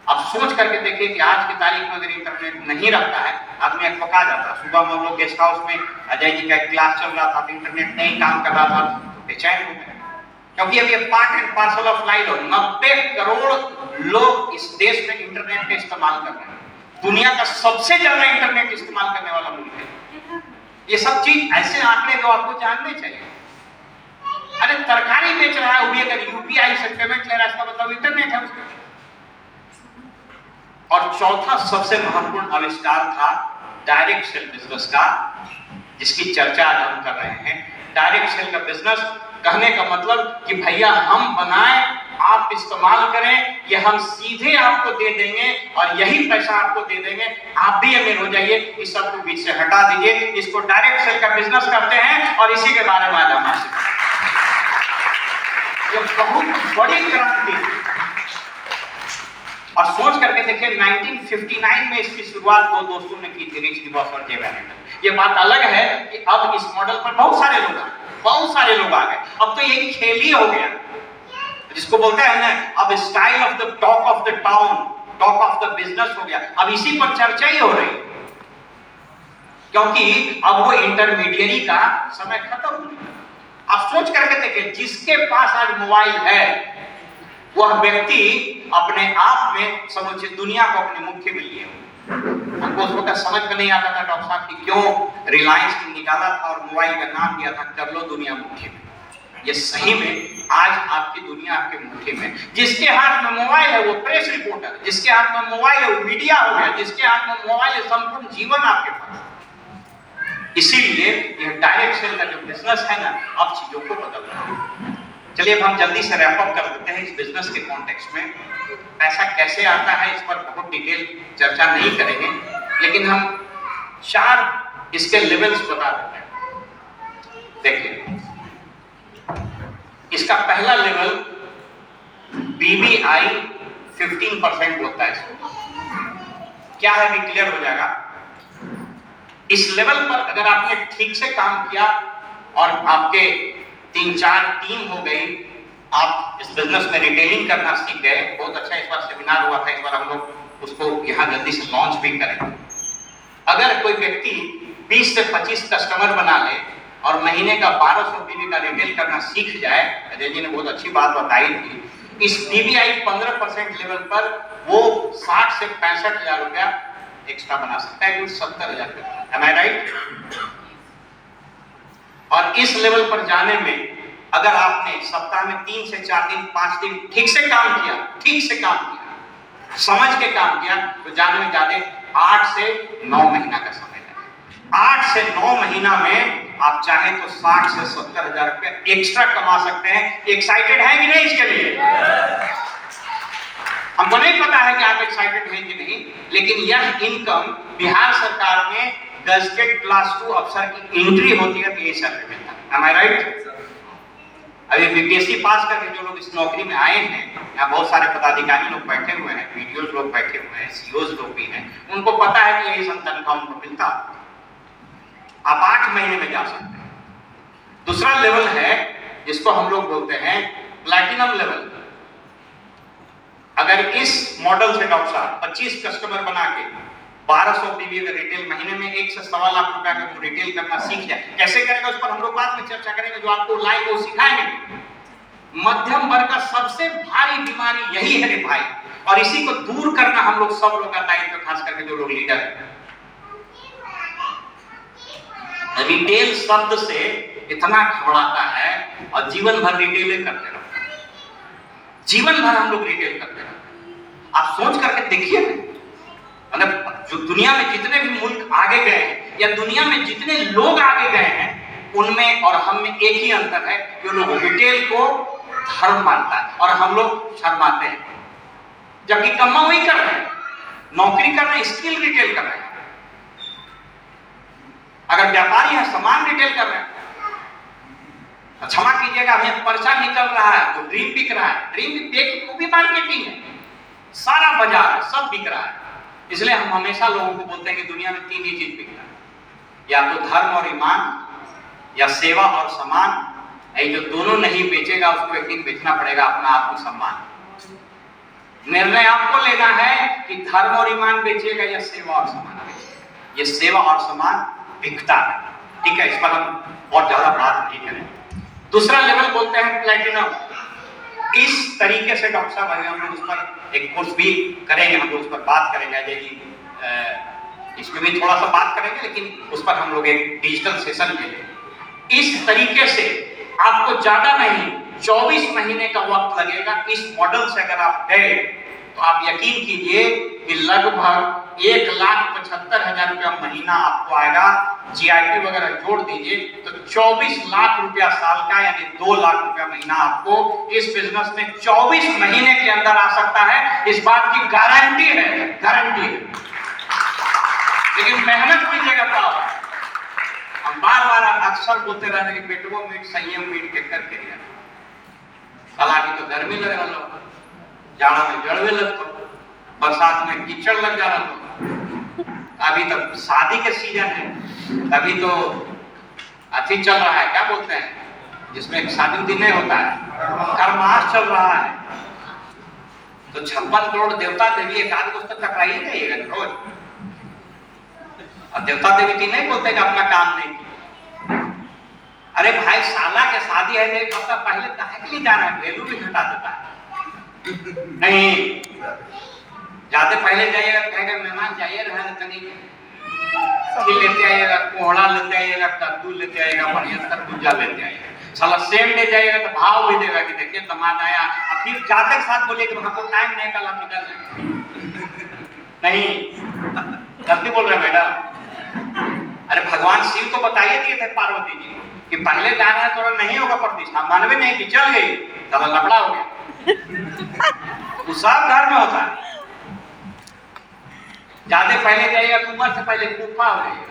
अब सोच करके देखिए कि आज की तारीख में अगर इंटरनेट नहीं रहता है, आदमी अकबका जाता। सुबह में हम लोग गेस्ट हाउस में अजय जी का एक क्लास चल रहा था, तो इंटरनेट नहीं काम कर रहा था, तो बेचैन हो गए, क्योंकि अब ये part and parcel of life हो। 90 करोड़ लोग इस देश में इंटरनेट का इस्तेमाल कर रहे हैं। दुनिया का सबसे ज्यादा इंटरनेट इस्तेमाल करने वाला मुल्क है। ये सब चीज ऐसे आंकड़े जो आपको जानने चाहिए। अरे तरकारी बेच रहा है, वो भी अगर यूपीआई से पेमेंट ले रहा है, इसका मतलब इंटरनेट है उसका। और चौथा सबसे महत्वपूर्ण आविष्कार था डायरेक्ट सेल बिजनेस का, जिसकी चर्चा आज हम कर रहे हैं। डायरेक्ट सेल का बिजनेस कहने का मतलब कि भैया हम बनाएं, आप इस्तेमाल करें, ये हम सीधे आपको दे देंगे और यही पैसा आपको दे देंगे, आप भी अमीर हो जाइए। इस सब को बीच से हटा दीजिए, इसको डायरेक्ट सेल का बिजनेस करते हैं और इसी के बारे में आज हम आपसे ये बहुत बड़ी क्रांति। और सोच करके देखिए 1959 में इसकी शुरुआत दो दोस्तों ने की थी, रिच डिवॉस और जे वैलेंटाइन। ये बात अलग है कि अब इस मॉडल पर बहुत सारे लोग आ गए। अब तो यही खेल ही हो गया, जिसको बोलते हैं ना, अब style of the talk of the town, talk of the business हो गया। अब इसी पर चर्चा ही हो रही है, क्योंकि अब वो इंटरमीडियरी का समय खत्म हो गया। आप सोच करके देखिए, जिसके पास आज मोबाइल है वह व्यक्ति अपने आप में समूची दुनिया को अपने मुट्ठी में लिए। हमको उस वक्त समझ में नहीं आता था डॉक्टर साहब कि क्यों रिलायंस निकाला था और मोबाइल का नाम दिया था कर लो दुनिया मुट्ठी में। ये सही में आज आपकी दुनिया आपके मुट्ठी में। जिसके हाथ में मोबाइल है वो प्रेस रिपोर्टर, जिसके हाथ में मोबाइल है वो मीडिया हो गया, जिसके हाथ में मोबाइल है संपूर्ण जीवन आपके पास। इसीलिए यह डायरेक्ट सेल का जो बिजनेस है ना, अब चीजों को बदल रहा है। चलिए अब हम जल्दी से रैप अप कर देते हैं इस बिजनेस के कॉन्टेक्स्ट में। पैसा कैसे आता है इस पर बहुत डिटेल चर्चा नहीं करेंगे, लेकिन हम 4 इसके लेवल्स बता देते हैं। देखिए, इसका पहला लेवल BBI 15% होता है। इसको क्या है भी क्लियर हो जाएगा। इस लेवल पर अगर आपने ठीक से काम किया और आपके 3-4 टीम हो गई, आप इस बिजनेस में रिटेलिंग करना सीख गए। बहुत अच्छा इस बार सेमिनार हुआ था, इस बार हम लोग उसको यहाँ जल्दी से लॉन्च भी करेंगे। अगर कोई व्यक्ति 20 से 25 कस्टमर बना ले और महीने का 1200 बीबी का रिटेल करना सीख जाए, अजय जी ने बहुत अच्छी बात बताई थी। इस BBI 15% लेवल पर वो 60 से 65 हजार रुपया एक्स्ट्रा बना सकता है, 70,000 रुपया। Am I right? और इस लेवल पर जाने में अगर आपने सप्ताह में 3 से 4 दिन 5 दिन ठीक से काम किया, समझ के काम किया, तो जाने में जाते 8 से 9 महीना का समय लगेगा। 8 से 9 महीना में आप चाहे तो 60 से 70 हजार रुपया एक्स्ट्रा कमा सकते हैं। एक्साइटेड हैं कि नहीं इसके लिए? हमको नहीं पता है कि आप एक्साइटेड हैं कि नहीं, लेकिन यह इनकम बिहार सरकार में गजटेड क्लास 2 अफसर की एंट्री होती है तो ये सैलरी मिलता है। Am I right? अभी बीपीएससी पास करके जो लोग इस नौकरी में आए हैं, यहाँ बहुत सारे पदाधिकारी लोग बैठे हुए हैं, वीडियोज लोग बैठे हुए हैं, सीओज लोग भी हैं, उनको पता है कि यही तनख्वाह उनको मिलता। आप 8 महीने में जा सकते हैं। दूसरा लेवल है जिसको हम लोग बोलते हैं प्लैटिनम लेवल। अगर इस मॉडल से डॉक्टर साहब 25 कस्टमर बना के 1200 बीबी अगर रिटेल महीने में 1 से 1.25 लाख रुपया का रिटेल करना सीख जाए, कैसे करेगा उस पर हम लोग बाद में चर्चा करेंगे, जो आपको लाइव वो सिखाएंगे। मध्यम वर्ग का सबसे भारी बीमारी यही है रे भाई, और इसी को दूर करना हम लोग सब लोग का दायित्व, खास करके जो लोग लीडर हैं। रिटेल शब्द से इतना घबराता है और जीवन भर रिटेल करते रहते हैं, जीवन भर हम लोग रिटेल करते रहते हैं। आप सोच करके देखिए, मतलब जो दुनिया में जितने भी मुल्क आगे गए हैं या दुनिया में जितने लोग आगे गए हैं, उनमें और हम में एक ही अंतर है कि वो लोग रिटेल को धर्म मानता है और हम लोग शर्माते हैं। जबकि कमा वही कर रहे हैं, नौकरी कर रहे हैं, स्किल रिटेल कर रहे हैं। अगर व्यापारी है, सामान रिटेल कर रहे हैं। क्षमा कीजिएगा, हमें पर्चा निकल रहा है तो ड्रीम बिक रहा है, ड्रीम बिक वो भी मार्केटिंग है, सारा बाजार है, सब बिक रहा है। इसलिए हम हमेशा लोगों को बोलते हैं कि दुनिया में 3 ही चीज बिकता है, या तो धर्म और ईमान, या सेवा और सम्मान, ये जो दोनों नहीं बेचेगा उसको एक दिन बेचना पड़ेगा अपना आत्मसम्मान। निर्णय आपको लेना है कि धर्म और ईमान बेचेगा या सेवा और सम्मान बेचेगा। ये सेवा और सम्मान बिकता है, ठीक है, इस पर हम बहुत ज्यादा बात नहीं करें। दूसरा लेवल बोलते हैं प्लेटिनम। इस तरीके से डॉक्टर साहब हम लोग उस पर एक कोर्स भी करेंगे, हम लोग उस पर बात करेंगे अजय जी, इसमें भी थोड़ा सा बात करेंगे, लेकिन उस पर हम लोग एक डिजिटल सेशन लेंगे। इस तरीके से आपको ज्यादा नहीं 24 महीने का वक्त लगेगा। इस मॉडल से अगर आप गए तो आप यकीन कीजिए कि लगभग 1,75,000 रुपया महीना आपको आएगा। GIP वगैरह जोड़ दीजिए तो 24 लाख रुपया साल का, यानी 2 लाख रुपया महीना आपको इस बिजनेस में 24 महीने के अंदर आ सकता है। इस बात की गारंटी है, गारंटी है। लेकिन मेहनत कीजिएगा तब। हम बार बार अक्सर बोलते रहते कि बेटवो मीट संयम मीट के करके दिया। हालांकि तो गर्मी लग रहा लोग, जाड़ा में जड़वे लगता, बरसात में कीचड़ लग जा रहा। अभी तक शादी के सीजन है, अभी तो अति चल रहा है, क्या बोलते हैं जिसमें शादी दिन नहीं होता है, खरमास चल रहा है। तो 56 करोड़ देवता देवी एक आध पुस्तक टकराई जाइएगा रोज। और देवता देवी की नहीं बोलते कि अपना काम नहीं किया। अरे भाई साला के शादी है, एक हफ्ता पहले काहे के लिए जाना है, वैल्यू भी घटा देता है। नहीं जाते पहले जाइएगा, कहेगा मेहमान जाइए रहा लेते आइएगा, कोहड़ा लेते आइएगा, कद्दू लेते आइएगा, बढ़िया तरबूजा लेते आइएगा। साला सेम ले जाइएगा तो भाव भी देगा कि देखिए दामाद आया। और फिर जाते के साथ बोलिए कि हमको टाइम नहीं, कल आप निकल जाए। नहीं गलती बोल रहे मैडम। अरे भगवान शिव तो बताइए दिए थे पार्वती जी कि पहले जाना है तो नहीं होगा प्रतिष्ठा, मानवे नहीं कि चल गई तो लफड़ा हो गया। वो सब घर में होता है। जाते पहले जाइएगा कुमार से पहले कुफा हो जाएगा।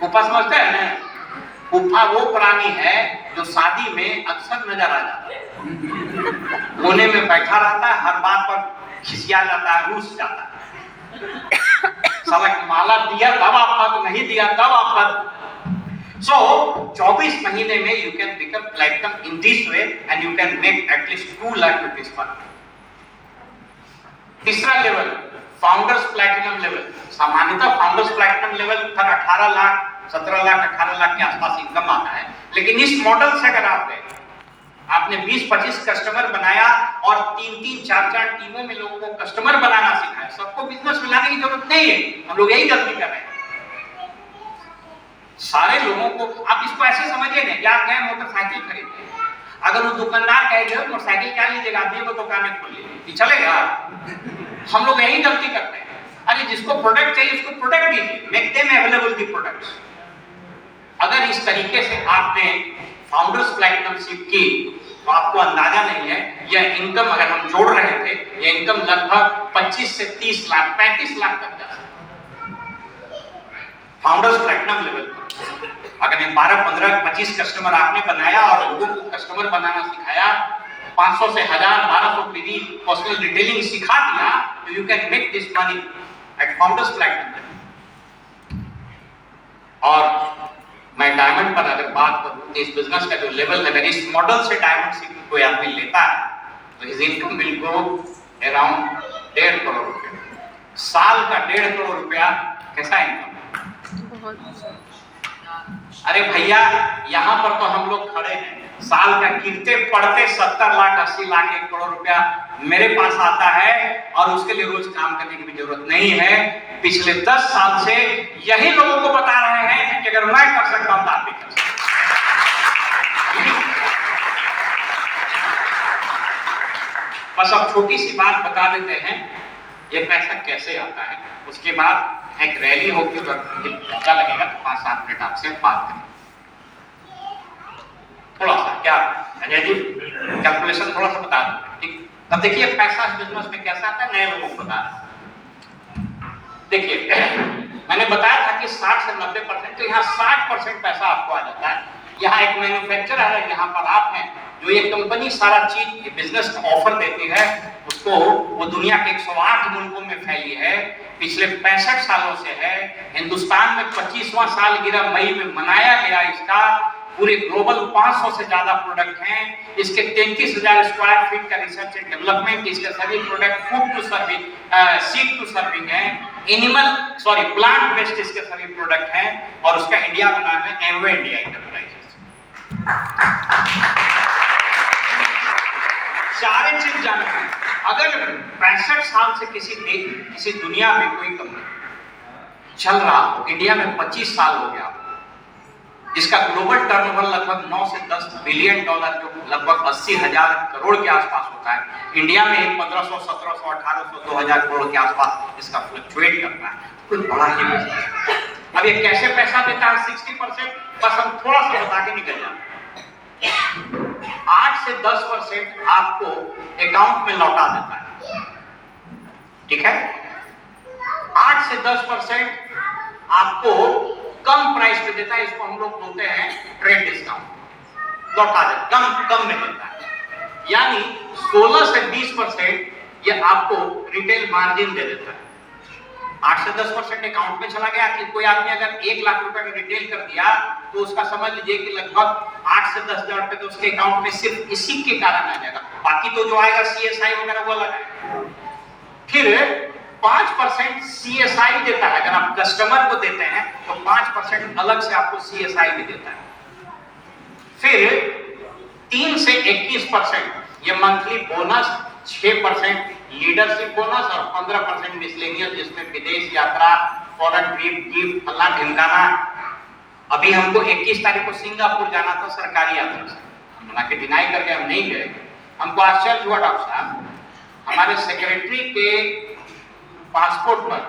कुफा समझते हैं ना? कुफा वो प्राणी है जो शादी में अक्सर नजर आ जाता है, कोने में बैठा रहता है, हर बात पर खिसिया जाता है, रूस जाता है। साला माला दिया तब आपका, नहीं दिया तब आपका। So 24 महीने में you can become platinum in this way and you can make at least 2 lakh rupees पर। तीसरा लेवल फाउंडर्स प्लैटिनम लेवल। सामान्यतः फाउंडर्स प्लैटिनम लेवल तक 18 लाख 17 लाख 18 लाख के आसपास इनकम आता है। लेकिन इस मॉडल से अगर आप गए, आपने 20-25 कस्टमर बनाया और 3-3 4-4 टीमों में लोगों को कस्टमर बनाना सिखाया, सबको बिजनेस में लाने की जरूरत नहीं है। हम लोग यही गलती कर रहे हैं। सारे लोगों को आप इसको ऐसे समझिए ना कि आप गए मोटरसाइकिल खरीदते, अगर वो दुकानदार कहेगा मोटरसाइकिल क्या लीजिएगा, आदमी को दुकान खोल लीजिए, चलेगा? हम लोग यही गलती करते हैं। अरे जिसको प्रोडक्ट चाहिए उसको प्रोडक्ट दीजिए, मेक देम अवेलेबल दी प्रोडक्ट्स। अगर इस तरीके से आपने फाउंडर्स प्लैटिनमशिप की तो आपको अंदाजा नहीं है यह इनकम अगर हम जोड़ रहे थे, यह इनकम लगभग 25 से 30 लाख 35 लाख तक जा सकता। फाउंडर्स प्लैटिनम लेवल पर अगर 12, 15, 25 कस्टमर आपने बनाया और लोगों को कस्टमर बनाना सिखाया, 500 से 1000, 1200 पीवी पर्सनल डिटेलिंग सिखा दिया, तो you can make this money at founders platinum. और मैं डायमंड पर अगर बात करूं, इस बिजनेस का जो लेवल, अगर इस मॉडल से डायमंड से कोई आदमी लेता है तो his income will go around 1.5 crore रुपया साल का। 1.5 करोड़ रुपया कैसा इनकम? अरे भैया यहाँ पर तो हम लोग खड़े हैं, साल का गिरते पड़ते 70 लाख 80 लाख 1 करोड़ रुपया मेरे पास आता है और उसके लिए रोज काम करने की भी जरूरत नहीं है। पिछले 10 साल से यही लोगों को बता रहे हैं कि अगर मैं कर सकता हूं तो आप भी कर सकते। बस अब छोटी सी बात बता देते हैं ये पैसा कैसे आता है, उसके बाद एक रैली होगी, घंटा लगेगा तो 5-7 मिनट आपसे बात करें। थोड़ा सा क्या अजय जी कैलकुलेशन थोड़ा सा बता दो, ठीक? अब देखिए पैसा बिजनेस में कैसा आता है, नए लोगों को बता। देखिए मैंने बताया था कि 60 से 90%, तो यहाँ 60% पैसा आपको आ जाता है। यहाँ एक मैन्युफैक्चरर है, यहाँ पर आप हैं, जो ये कंपनी सारा चीज बिजनेस ऑफर देती है, उसको वो दुनिया के 108 मुल्कों में फैली है, पिछले 65 सालों से है। हिंदुस्तान में 25वां सालगिरह मई में मनाया गया इसका। पूरे ग्लोबल 500 से ज्यादा प्रोडक्ट हैं। इसके 33,000 स्क्वायर फीट का रिसर्च एंड डेवलपमेंट, इसके सभी product food to serving, seed to serving है, प्लांट बेस्ड इसके सभी प्रोडक्ट हैं। और उसका इंडिया का नाम है एमवे इंडिया एंटरप्राइजेस। सारे चीज जानते हैं। अगर 65 साल से किसी दुनिया में कोई कंपनी चल रहा हो, इंडिया में 25 साल हो गया, जिसका ग्लोबल टर्नओवर लगभग 9 से 10 बिलियन डॉलर, जो लगभग 80,000 करोड़ के आसपास होता है, इंडिया में 1500, 1700, 1800, 2000 करोड़ के आसपास इसका फ्लक्चुएट करता है, कुछ बड़ा ही बिजनेस है। अब ये कैसे पैसा देता है 60%? बस हम थोड़ा सा बता के निकल जाते हैं। 8 से 10% आपको अकाउंट में लौटा देता है, ठीक है? 8 से 10% आपको कम प्राइस पे देता है, इसको हम लोग बोलते हैं ट्रेड डिस्काउंट, लौटा दे, कम में देता है। यानी 16 से 20% ये आपको रिटेल मार्जिन दे देता है। 8 से 10% अकाउंट में चला गया कि कोई आदमी अगर 1 लाख रुपए का रिटेल कर दिया तो उसका समझ लीजिए कि लगभग 8 से 10,000 रुपए तो उसके अकाउंट में सिर्फ इसी के कारण आ जाएगा। बाकी तो जो आएगा CSI वगैरह वो अलग है। फिर 5% CSI देता है। अगर आप कस्टमर को देते हैं तो 5% अलग से आपको CSI भी देता है। फिर 3 से 21% ये मंथली बोनस, 6% लीडरशिप बोनस और 15% मिसलेनियस, जिसमें विदेश यात्रा, फॉरेन ट्रिप, गिफ्ट, फला ढिमकाना। अभी हमको 21 तारीख को सिंगापुर जाना था सरकारी यात्रा से, हालांकि डिनाई करके हम नहीं गए। हमको आश्चर्य हुआ डॉक्टर साहब, हमारे सेक्रेटरी के पासपोर्ट पर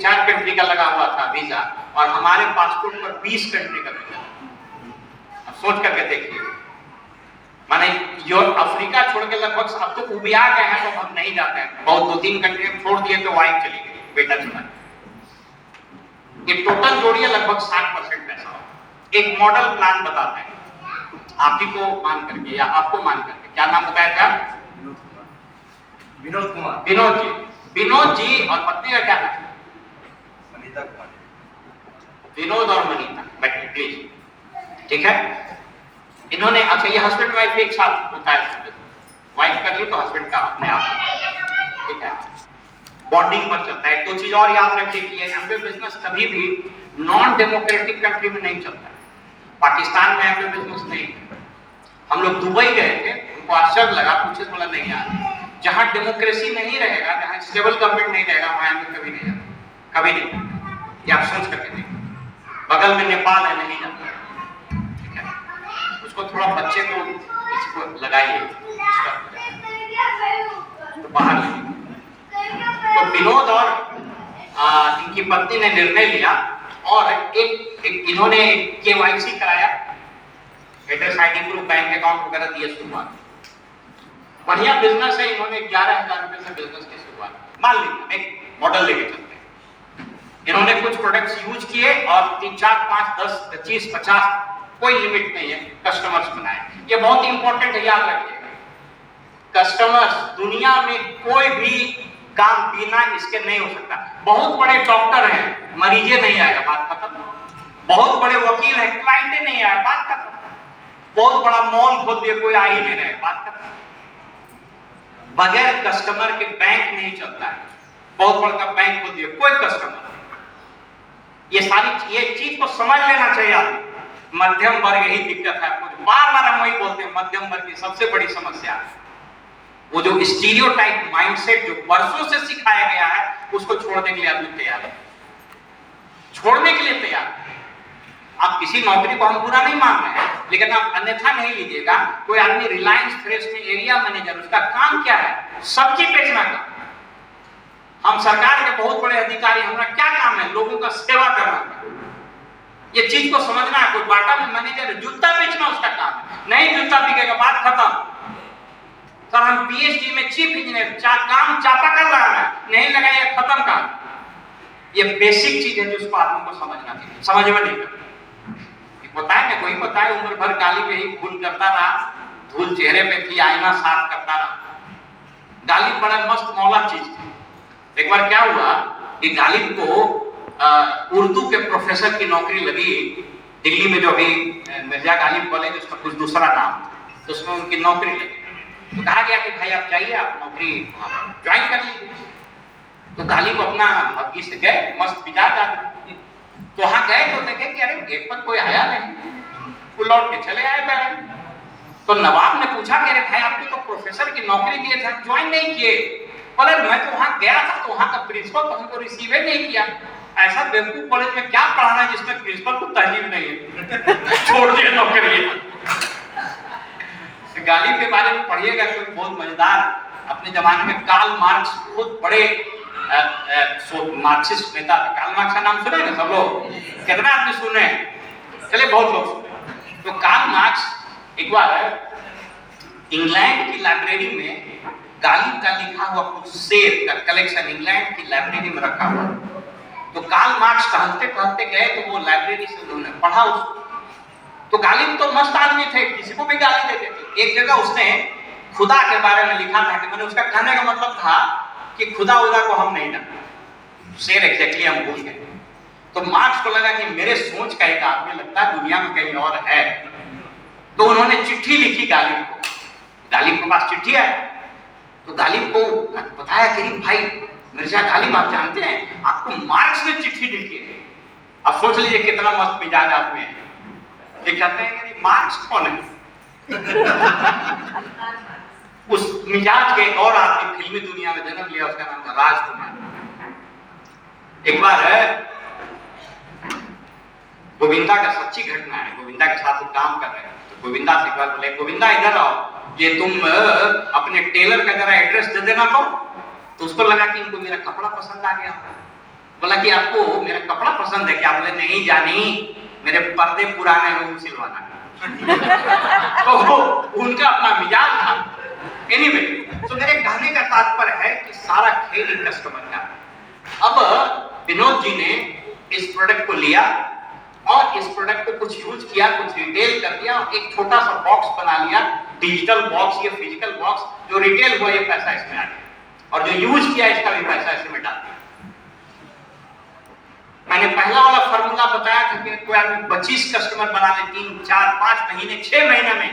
4 कंट्री का लगा हुआ था वीजा, और हमारे पासपोर्ट पर 20 कंट्री का वीजा। अब सोच करके देखिए, माने अफ्रीका छोड़ के लगभग अब तो उबिया गए हैं, तो हम नहीं जाते हैं। बहुत 2-3 कंट्री हम छोड़ दिए तो वाइफ चली गई, बेटा चला। ये टोटल जोड़िए लगभग 60% पैसा हो। एक मॉडल प्लान बताते हैं आप ही को मान करके या आपको मान करके। क्या नाम बताया था? विनोद कुमार। विनोद जी और पत्नी का क्या नाम? मनीता कुमार। विनोद और मनीता, बैठिए प्लीज, ठीक है? इन्होंने, अच्छा ये हस्बैंड वाइफ एक साथ होता है, वाइफ कर ली तो हस्बैंड का अपने आप, ठीक है, बॉन्डिंग पर चलता है। 2 चीज और याद रखिए कि ये एमवे बिजनेस कभी भी नॉन डेमोक्रेटिक कंट्री में नहीं चलता है। पाकिस्तान में एमवे बिजनेस नहीं। हम लोग दुबई गए थे, उनको आश्चर्य लगा, पूछे, बोला नहीं यार, जहां डेमोक्रेसी नहीं रहेगा, जहां स्टेबल गवर्नमेंट नहीं रहेगा, वहां एमवे कभी नहीं जाता, कभी नहीं। ये आप सोच करके देखिए, बगल में नेपाल है, नहीं जाता, उसको थोड़ा बच्चे को इसको लगाइए तो बाहर ले। तो विनोद और इनकी पत्नी ने निर्णय लिया और एक इन्होंने KYC कराया, address ID proof, bank account वगैरह दिए, शुरुआत बढ़िया बिजनेस है। इन्होंने 11,000 रुपए से बिजनेस की शुरुआत, मान लीजिए एक मॉडल लेके चलते हैं। इन्होंने कुछ प्रोडक्ट्स यूज किए और 3, 4, 5, 10, 25, 50, कोई लिमिट नहीं है, कस्टमर्स बनाए। ये बहुत इंपॉर्टेंट है, याद रखिएगा। कस्टमर्स, दुनिया में कोई भी काम बिना इसके नहीं हो सकता। बहुत बड़े डॉक्टर हैं, मरीजे नहीं आएगा, बात खत्म। बहुत बड़े वकील हैं, क्लाइंट नहीं आएगा, बात खत्म। बहुत बड़ा मॉल खोल दिए, कोई आ ही नहीं रहे, बात खत्म। बगैर कस्टमर के बैंक नहीं चलता है। बहुत बड़ा बैंक खोल दिए, कोई कस्टमर। ये चीज को समझ लेना चाहिए आदमी। मध्यम वर्ग यही दिक्कत है, बार बार हम वही बोलते हैं, मध्यम वर्ग की सबसे बड़ी समस्या है वो जो स्टीरियोटाइप माइंडसेट जो वर्षों से सिखाया गया है, उसको छोड़ने के लिए आदमी तैयार है, छोड़ने के लिए तैयार है। आप किसी नौकरी को हम बुरा नहीं मान रहे हैं, लेकिन आप अन्यथा नहीं लीजिएगा। कोई आदमी रिलायंस फ्रेश में एरिया मैनेजर, उसका काम क्या है? सब्जी बेचना का। हम सरकार के बहुत बड़े अधिकारी, हमारा क्या काम है? लोगों का सेवा करना। ये चीज को समझना है। कोई बाटा में मैनेजर है, जूता बेचना उसका काम है, नहीं जूता बिकेगा, बात खत्म। सर हम PhD में चीफ इंजीनियर, काम चापाकल लगा रहा है, नहीं लगाया, खत्म काम। ये बेसिक चीज है जिसको आदमी को समझना चाहिए, समझ में नहीं करता। बताए ना, कोई बताए उम्र भर गाली पे ही भूल करता रहा, धूल चेहरे पे थी, आईना साफ करता रहा। गालिब बड़ा मस्त मौला चीज थी। एक बार क्या हुआ कि गालिब को उर्दू के प्रोफेसर की नौकरी लगी दिल्ली में जो अभी मिर्जा गालिब कॉलेज, उसका कुछ दूसरा नाम था, तो उसमें उनकी नौकरी लगी। तो कहा गया कि भाई आप जाइए, आप नौकरी ज्वाइन कर लीजिए। तो गालिब अपना भक्ति से गए, मस्त मिजाज आदमी। तो वहां गए तो देखे कि अरे गेट पर कोई आया नहीं, वो लौट के चले आए पहले। तो नवाब ने पूछा कि अरे भाई आपको तो प्रोफेसर की नौकरी दिए थे, ज्वाइन नहीं किए? बोले मैं तो वहां गया था, तो वहां का प्रिंसिपल तो हमको रिसीव ही नहीं किया। ऐसा बेवकूफ कॉलेज में क्या पढ़ाना है जिसमें प्रिंसिपल को तहलीम नहीं है, छोड़ दिया नौकरी। गालिब के बारे में पढ़िएगा, कोई बहुत मजेदार। अपने जमाने में कार्ल मार्क्स बहुत बड़े मार्क्सिस्ट नेता थे। कार्ल मार्क्स का नाम सुने ना सब लोग? कितना आपने सुने? चले बहुत लोग सुने। तो कार्ल मार्क्स एक बार इंग्लैंड की लाइब्रेरी में गालिब का लिखा हुआ कुछ शेर का कलेक्शन इंग्लैंड की लाइब्रेरी में रखा हुआ। तो कार्ल मार्क्स टहलते टहलते गए, तो वो लाइब्रेरी से उन्होंने पढ़ा उसको। तो गालिब तो मस्त आदमी थे, किसी को भी गाली देते थे। एक जगह उसने खुदा के बारे में लिखा था कि मैंने, उसका कहने का मतलब था कि खुदा उदा को हम नहीं जानते। शेर एग्जैक्टली हम भूल गए। तो मार्क्स को लगा कि मेरे सोच का एक आदमी लगता है दुनिया में कहीं और है। तो उन्होंने चिट्ठी लिखी गालिब को। गालिब के पास चिट्ठी है, तो गालिब को बताया कि भाई मिर्जा गालिब आप जानते हैं आपको मार्क्स ने चिट्ठी लिखी है। अब सोच लीजिए कितना मस्त मिजाज आदमी है। ये कहते हैं कि मार्क्स कौन है? उस मिजाज के एक और आदमी फिल्मी दुनिया में जन्म लिया, उसका नाम था राजकुमार। एक बार गोविंदा का सच्ची घटना है, गोविंदा के साथ काम कर रहे हैं। तो गोविंदा से एक बार बोले, गोविंदा इधर आओ, ये तुम अपने टेलर का जरा एड्रेस दे देना। तो उसको लगा कि इनको मेरा कपड़ा पसंद आ गया। बोला कि आपको मेरा कपड़ा पसंद है क्या? बोले नहीं जानी, मेरे पर्दे पुराने हैं, सिलवाना। तो उनका अपना मिजाज था। एनीवे, तो मेरे कहने का तात्पर्य है कि सारा खेल एक कस्टमर का। अब विनोद जी ने इस प्रोडक्ट को लिया और इस प्रोडक्ट को कुछ यूज किया, कुछ रिटेल कर दिया, एक छोटा सा बॉक्स बना लिया, डिजिटल बॉक्स या फिजिकल बॉक्स। जो रिटेल हुआ ये पैसा इसमें आ गया, और जो यूज किया इसका भी पैसा इसमें डाल दिया। मैंने पहला वाला फॉर्मूला बताया था कि कोई आदमी 25 कस्टमर बना ले 3, 4, 5 महीने, 6 महीने में,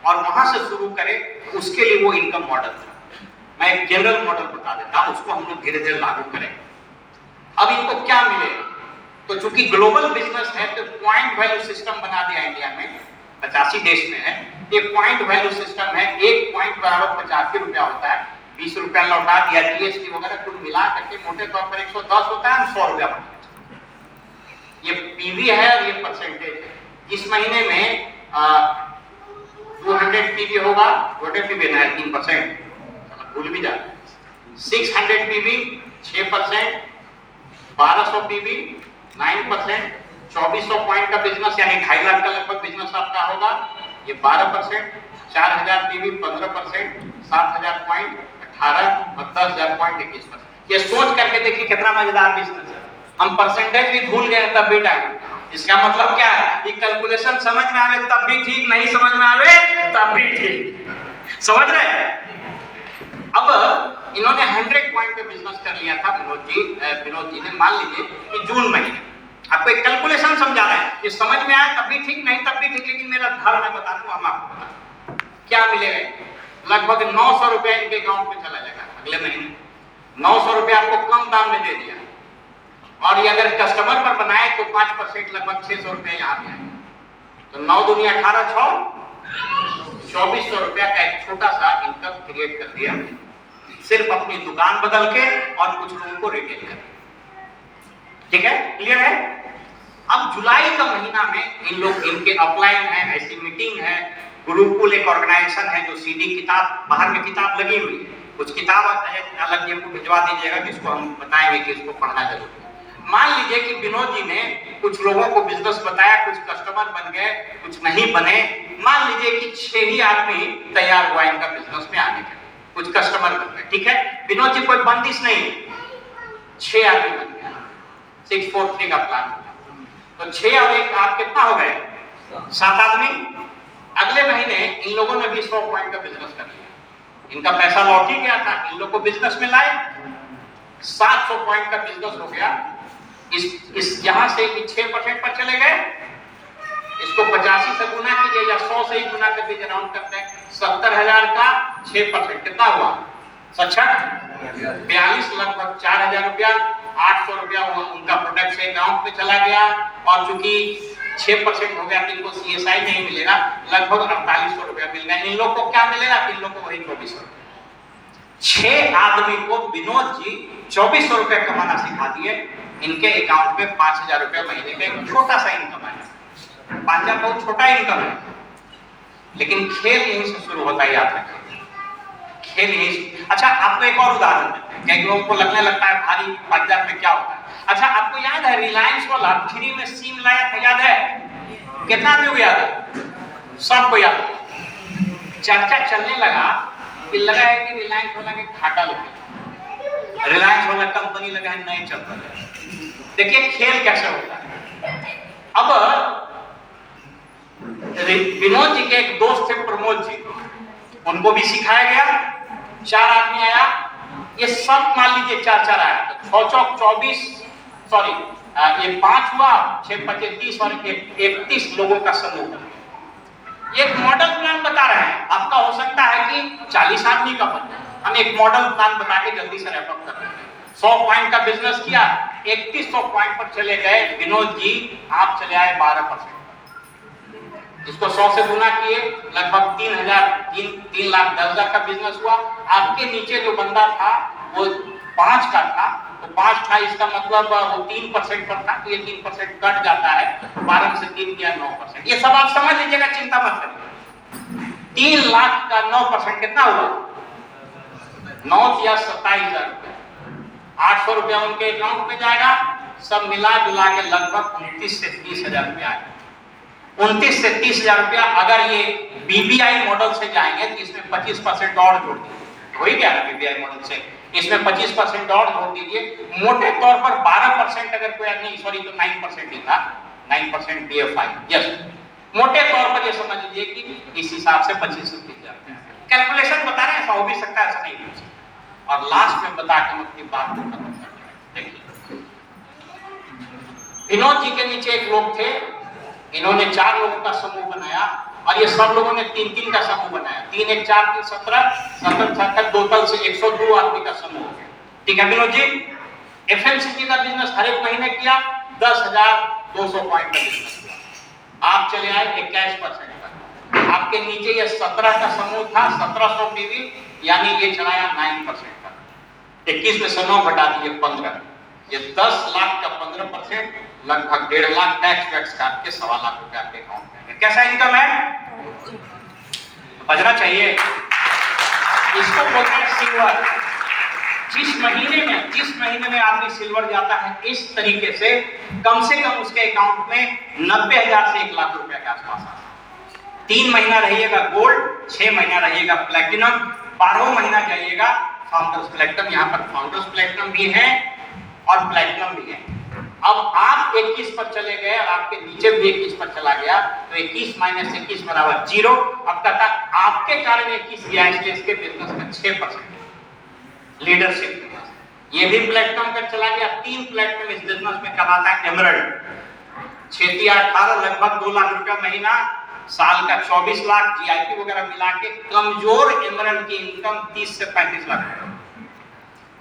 और वहां से शुरू करे, उसके लिए वो इनकम मॉडल था। मैं एक जनरल मॉडल बता देता हूं, उसको हम लोग धीरे धीरे लागू करेंगे। अब इनको क्या मिलेगा? तो चूंकि ग्लोबल बिजनेस है तो पॉइंट वैल्यू सिस्टम बना दिया इंडिया में, 85 देश में है। ये पॉइंट वैल्यू सिस्टम है, एक पॉइंट बराबर 85 रुपया होता है। 20 रुपया लौटा दिया, जीएसटी वगैरह कुल मिला करके मोटे तौर पर 110 होता है, 100 रुपया बनता है। ये पीवी है और ये परसेंटेज है। इस महीने में 200 पीवी होगा, 200 पीवी ना 3%, भूल भी जाते हैं। 600 पीवी 6%, 1200 पीवी 9%, 2400 पॉइंट का बिजनेस यानी 2.5 लाख का लगभग बिजनेस आपका होगा, ये 12%, 4000 पीवी 15%, 7000 पॉइंट 18% और 10000 पॉइंट 21%। ये सोच करके देखिए कितना मजेदार बिजनेस है। हम परसेंटेज भी भूल गए तब भी टाइम। इसका मतलब क्या है कि कैलकुलेशन समझ में आवे तब भी ठीक, नहीं समझ में आवे तब भी ठीक। समझ रहे हैं? अब इन्होंने 100 पॉइंट पे बिजनेस कर लिया था विनोद जी ने। मान लीजिए कि जून महीने आपको एक कैलकुलेशन समझा रहे हैं, ये समझ में आए तब भी ठीक, नहीं तब भी ठीक, लेकिन मेरा धर्म मैं बता दूं, हम आपको क्या मिलेगा। लगभग 900 रुपया इनके अकाउंट में चला जाएगा अगले महीने। 900 रुपया आपको कम दाम में दे दिया, और ये अगर कस्टमर पर बनाए तो 5% लगभग 600 रुपया यहाँ पे आएगा। तो 9 दूनी 18, 6 2400 रुपया का एक छोटा सा इनकम क्रिएट कर दिया, सिर्फ अपनी दुकान बदल के और कुछ लोगों को रिटेल कर। ठीक है, क्लियर है? अब जुलाई का महीना में इन लोग, इनके अपलाइन है, ऐसी मीटिंग है। गुरुकुल एक ऑर्गेनाइजेशन है जो सीडी किताब, बाहर में किताब लगी हुई है, कुछ किताब अलग ये भिजवा दीजिएगा, जिसको हम बताएंगे कि इसको पढ़ना जरूरी है। मान लीजिए कि विनोद जी ने कुछ लोगों को बिजनेस बताया, कुछ कस्टमर बन गए, कुछ नहीं बने। मान लीजिए कि 6 ही आदमी तैयार हुआ इनका बिजनेस में आने के, कुछ कस्टमर बन गए। ठीक है, विनोद जी कोई बंदिश नहीं, 6 आदमी बन गया, 643 का प्लान। तो 6 और 1 आप कितना हो गए? 7 आदमी। अगले महीने इन लोगों ने भी 100 पॉइंट का बिजनेस कर लिया, इनका पैसा लौट ही गया था, इन लोग को बिजनेस में लाए, 700 पॉइंट का बिजनेस हो गया। इस यहां से 6% पर चले गए, इसको 85 से गुना कीजिए या 100 से ही गुना कर दीजिए, राउंड करते हैं। 70,000 का 6% कितना हुआ? 42, लगभग 4,000 रुपया। 800 रुपया उनका प्रोडक्ट से अकाउंट में चला गया, और चूंकि 6% हो गया तो इनको CSI नहीं मिलेगा, लगभग 4800 रुपया मिल गया। इन लोग को क्या मिलेगा? इन लोग को वही 2400 रुपया। 6 आदमी को विनोद जी 2400 रुपया कमाना सिखा दिए। इनके अकाउंट में 5000 रुपया महीने का एक छोटा सा इनकम है। 5000 बहुत छोटा इनकम है, लेकिन खेल यहीं से शुरू होता है, याद रखिए। खेल यहीं। अच्छा, आपको एक और उदाहरण देते हैं। कई लोगों को लगने लगता है भारी 5000 में क्या होता है। अच्छा, आपको याद है रिलायंस वाला फ्री में सिम लाया था, याद है? कितना आदमी को याद है? सबको याद है। चर्चा चलने लगा कि लगा है कि रिलायंस वाला के घाटा लगे, रिलायंस वाला कंपनी लगा है नहीं चल रहा है। देखिए खेल कैसे होता है। अब विनोद जी के एक दोस्त थे प्रमोद जी, उनको भी सिखाया गया। 4 आदमी आया, ये सब मान लीजिए 4 आया, तो 6 चौक 24, सॉरी ये 5 हुआ, 6 5 30 और 31 लोगों का समूह। एक मॉडल प्लान बता रहे हैं, आपका हो सकता है कि 40 आदमी का बने। हम एक मॉडल प्लान बता के जल्दी से रैप अप कर रहे हैं। 100 पॉइंट का बिजनेस किया, 3100 पॉइंट पर चले गए। विनोद जी आप चले आए 12%। इसको 100 से गुना किए, लगभग 3 लाख 10 हजार का बिजनेस हुआ। आपके नीचे जो बंदा था वो 5 का था, तो 5 था, इसका मतलब वो 3% पर था, तो ये 3% कट जाता है। 12 से 3 किया 9%। ये सब आप समझ लीजिएगा, चिंता मत करिए। 3 लाख का 9% कितना हुआ? 9 या 27,000 रुपया। 800 रुपया उनके अकाउंट में जाएगा। सब मिला जुला के लगभग 29 से 30,000 रुपया आएगा। 29 से 30,000 रुपया। अगर ये BBI मॉडल से जाएंगे तो इसमें 25% और जोड़ दीजिए, हो ही गया ना BBI मॉडल से। इसमें 25% और जोड़ दीजिए। मोटे तौर पर 12% अगर कोई नहीं, सॉरी, तो 9% ही था, 9% BFI। यस, मोटे तौर पर ये समझ लीजिए कि इस हिसाब से 25 से 30,000। कैलकुलेशन बता रहे हैं, ऐसा हो भी सकता है, ऐसा नहीं हो सकता। और लास्ट में बता के हम अपनी बात को खत्म करते हैं। देखिए, विनोद जी के नीचे एक लोग थे, इन्होंने 4 लोगों का समूह बनाया, और ये सब लोगों ने 3-3 का समूह बनाया। 3 1 4 3 17 17 टोटल से 102 आदमी का समूह हो गया। ठीक है विनोद जी, FMCG का बिजनेस हर एक महीने किया, 10,200 पॉइंट का बिजनेस किया। आप चले आए 21% पर। आपके नीचे ये 17 का समूह था, 1700 PV, यानी ये चलाया 9% का। 21 में से 9 घटा दिए 15। ये 10 लाख का 15%, लगभग 1.5 लाख टैक्स काट के 1.25 लाख रुपए आपके अकाउंट में। कैसा इनकम है? बजना चाहिए। इसको बोलते हैं सिल्वर। जिस महीने में आदमी सिल्वर जाता है, इस तरीके से कम उसके अकाउंट में 90,000 से 1 लाख रुपए के आसपास आता है। 3 महीना रहिएगा गोल्ड, 6 महीना रहिएगा प्लैटिनम, 12 महीना जाइएगा फाउंडर्स प्लैटिनम। यहाँ पर फाउंडर्स प्लैटिनम भी है और प्लैटिनम भी है। अब आप 21 पर चले गए और आपके नीचे भी 21 पर चला गया, तो 21 माइनस 21 बराबर 0। अब तक आपके कारण 21 गया, इसलिए इसके बिजनेस में 6% लीडरशिप। ये भी प्लेटिनम पर चला गया। 3 प्लेटिनम इस बिजनेस में कमाता है एमरल्ड। 6 18 लगभग 2 लाख रुपया महीना, साल का 24 लाख। GIP वगैरह मिला के कमजोर एमरल्ड की इनकम 30 से 35 लाख।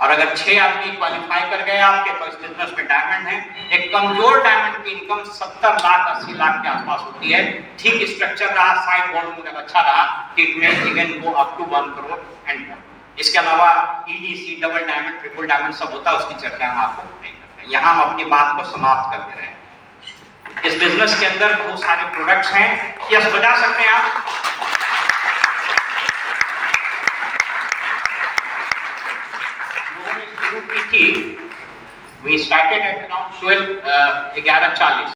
और अगर 6 आदमी क्वालिफाई कर गए आपके, तो इस बिजनेस में डायमंड है। एक कमजोर डायमंड की इनकम 70 लाख 80 लाख के आसपास होती है। ठीक स्ट्रक्चर रहा, साइड वॉल्यूम अगर अच्छा रहा, treatment even go up to 1 crore and more. इसके अलावा EDC, double diamond, triple diamond सब होता है, उसकी चर्चा हम आपको नहीं करते। यहाँ हम अपनी बात को समाप्त कर दे रहे हैं। इस बिजनेस के अंदर बहुत सारे प्रोडक्ट्स हैं। यस, बता सकते हैं आप। We started at around 11:40.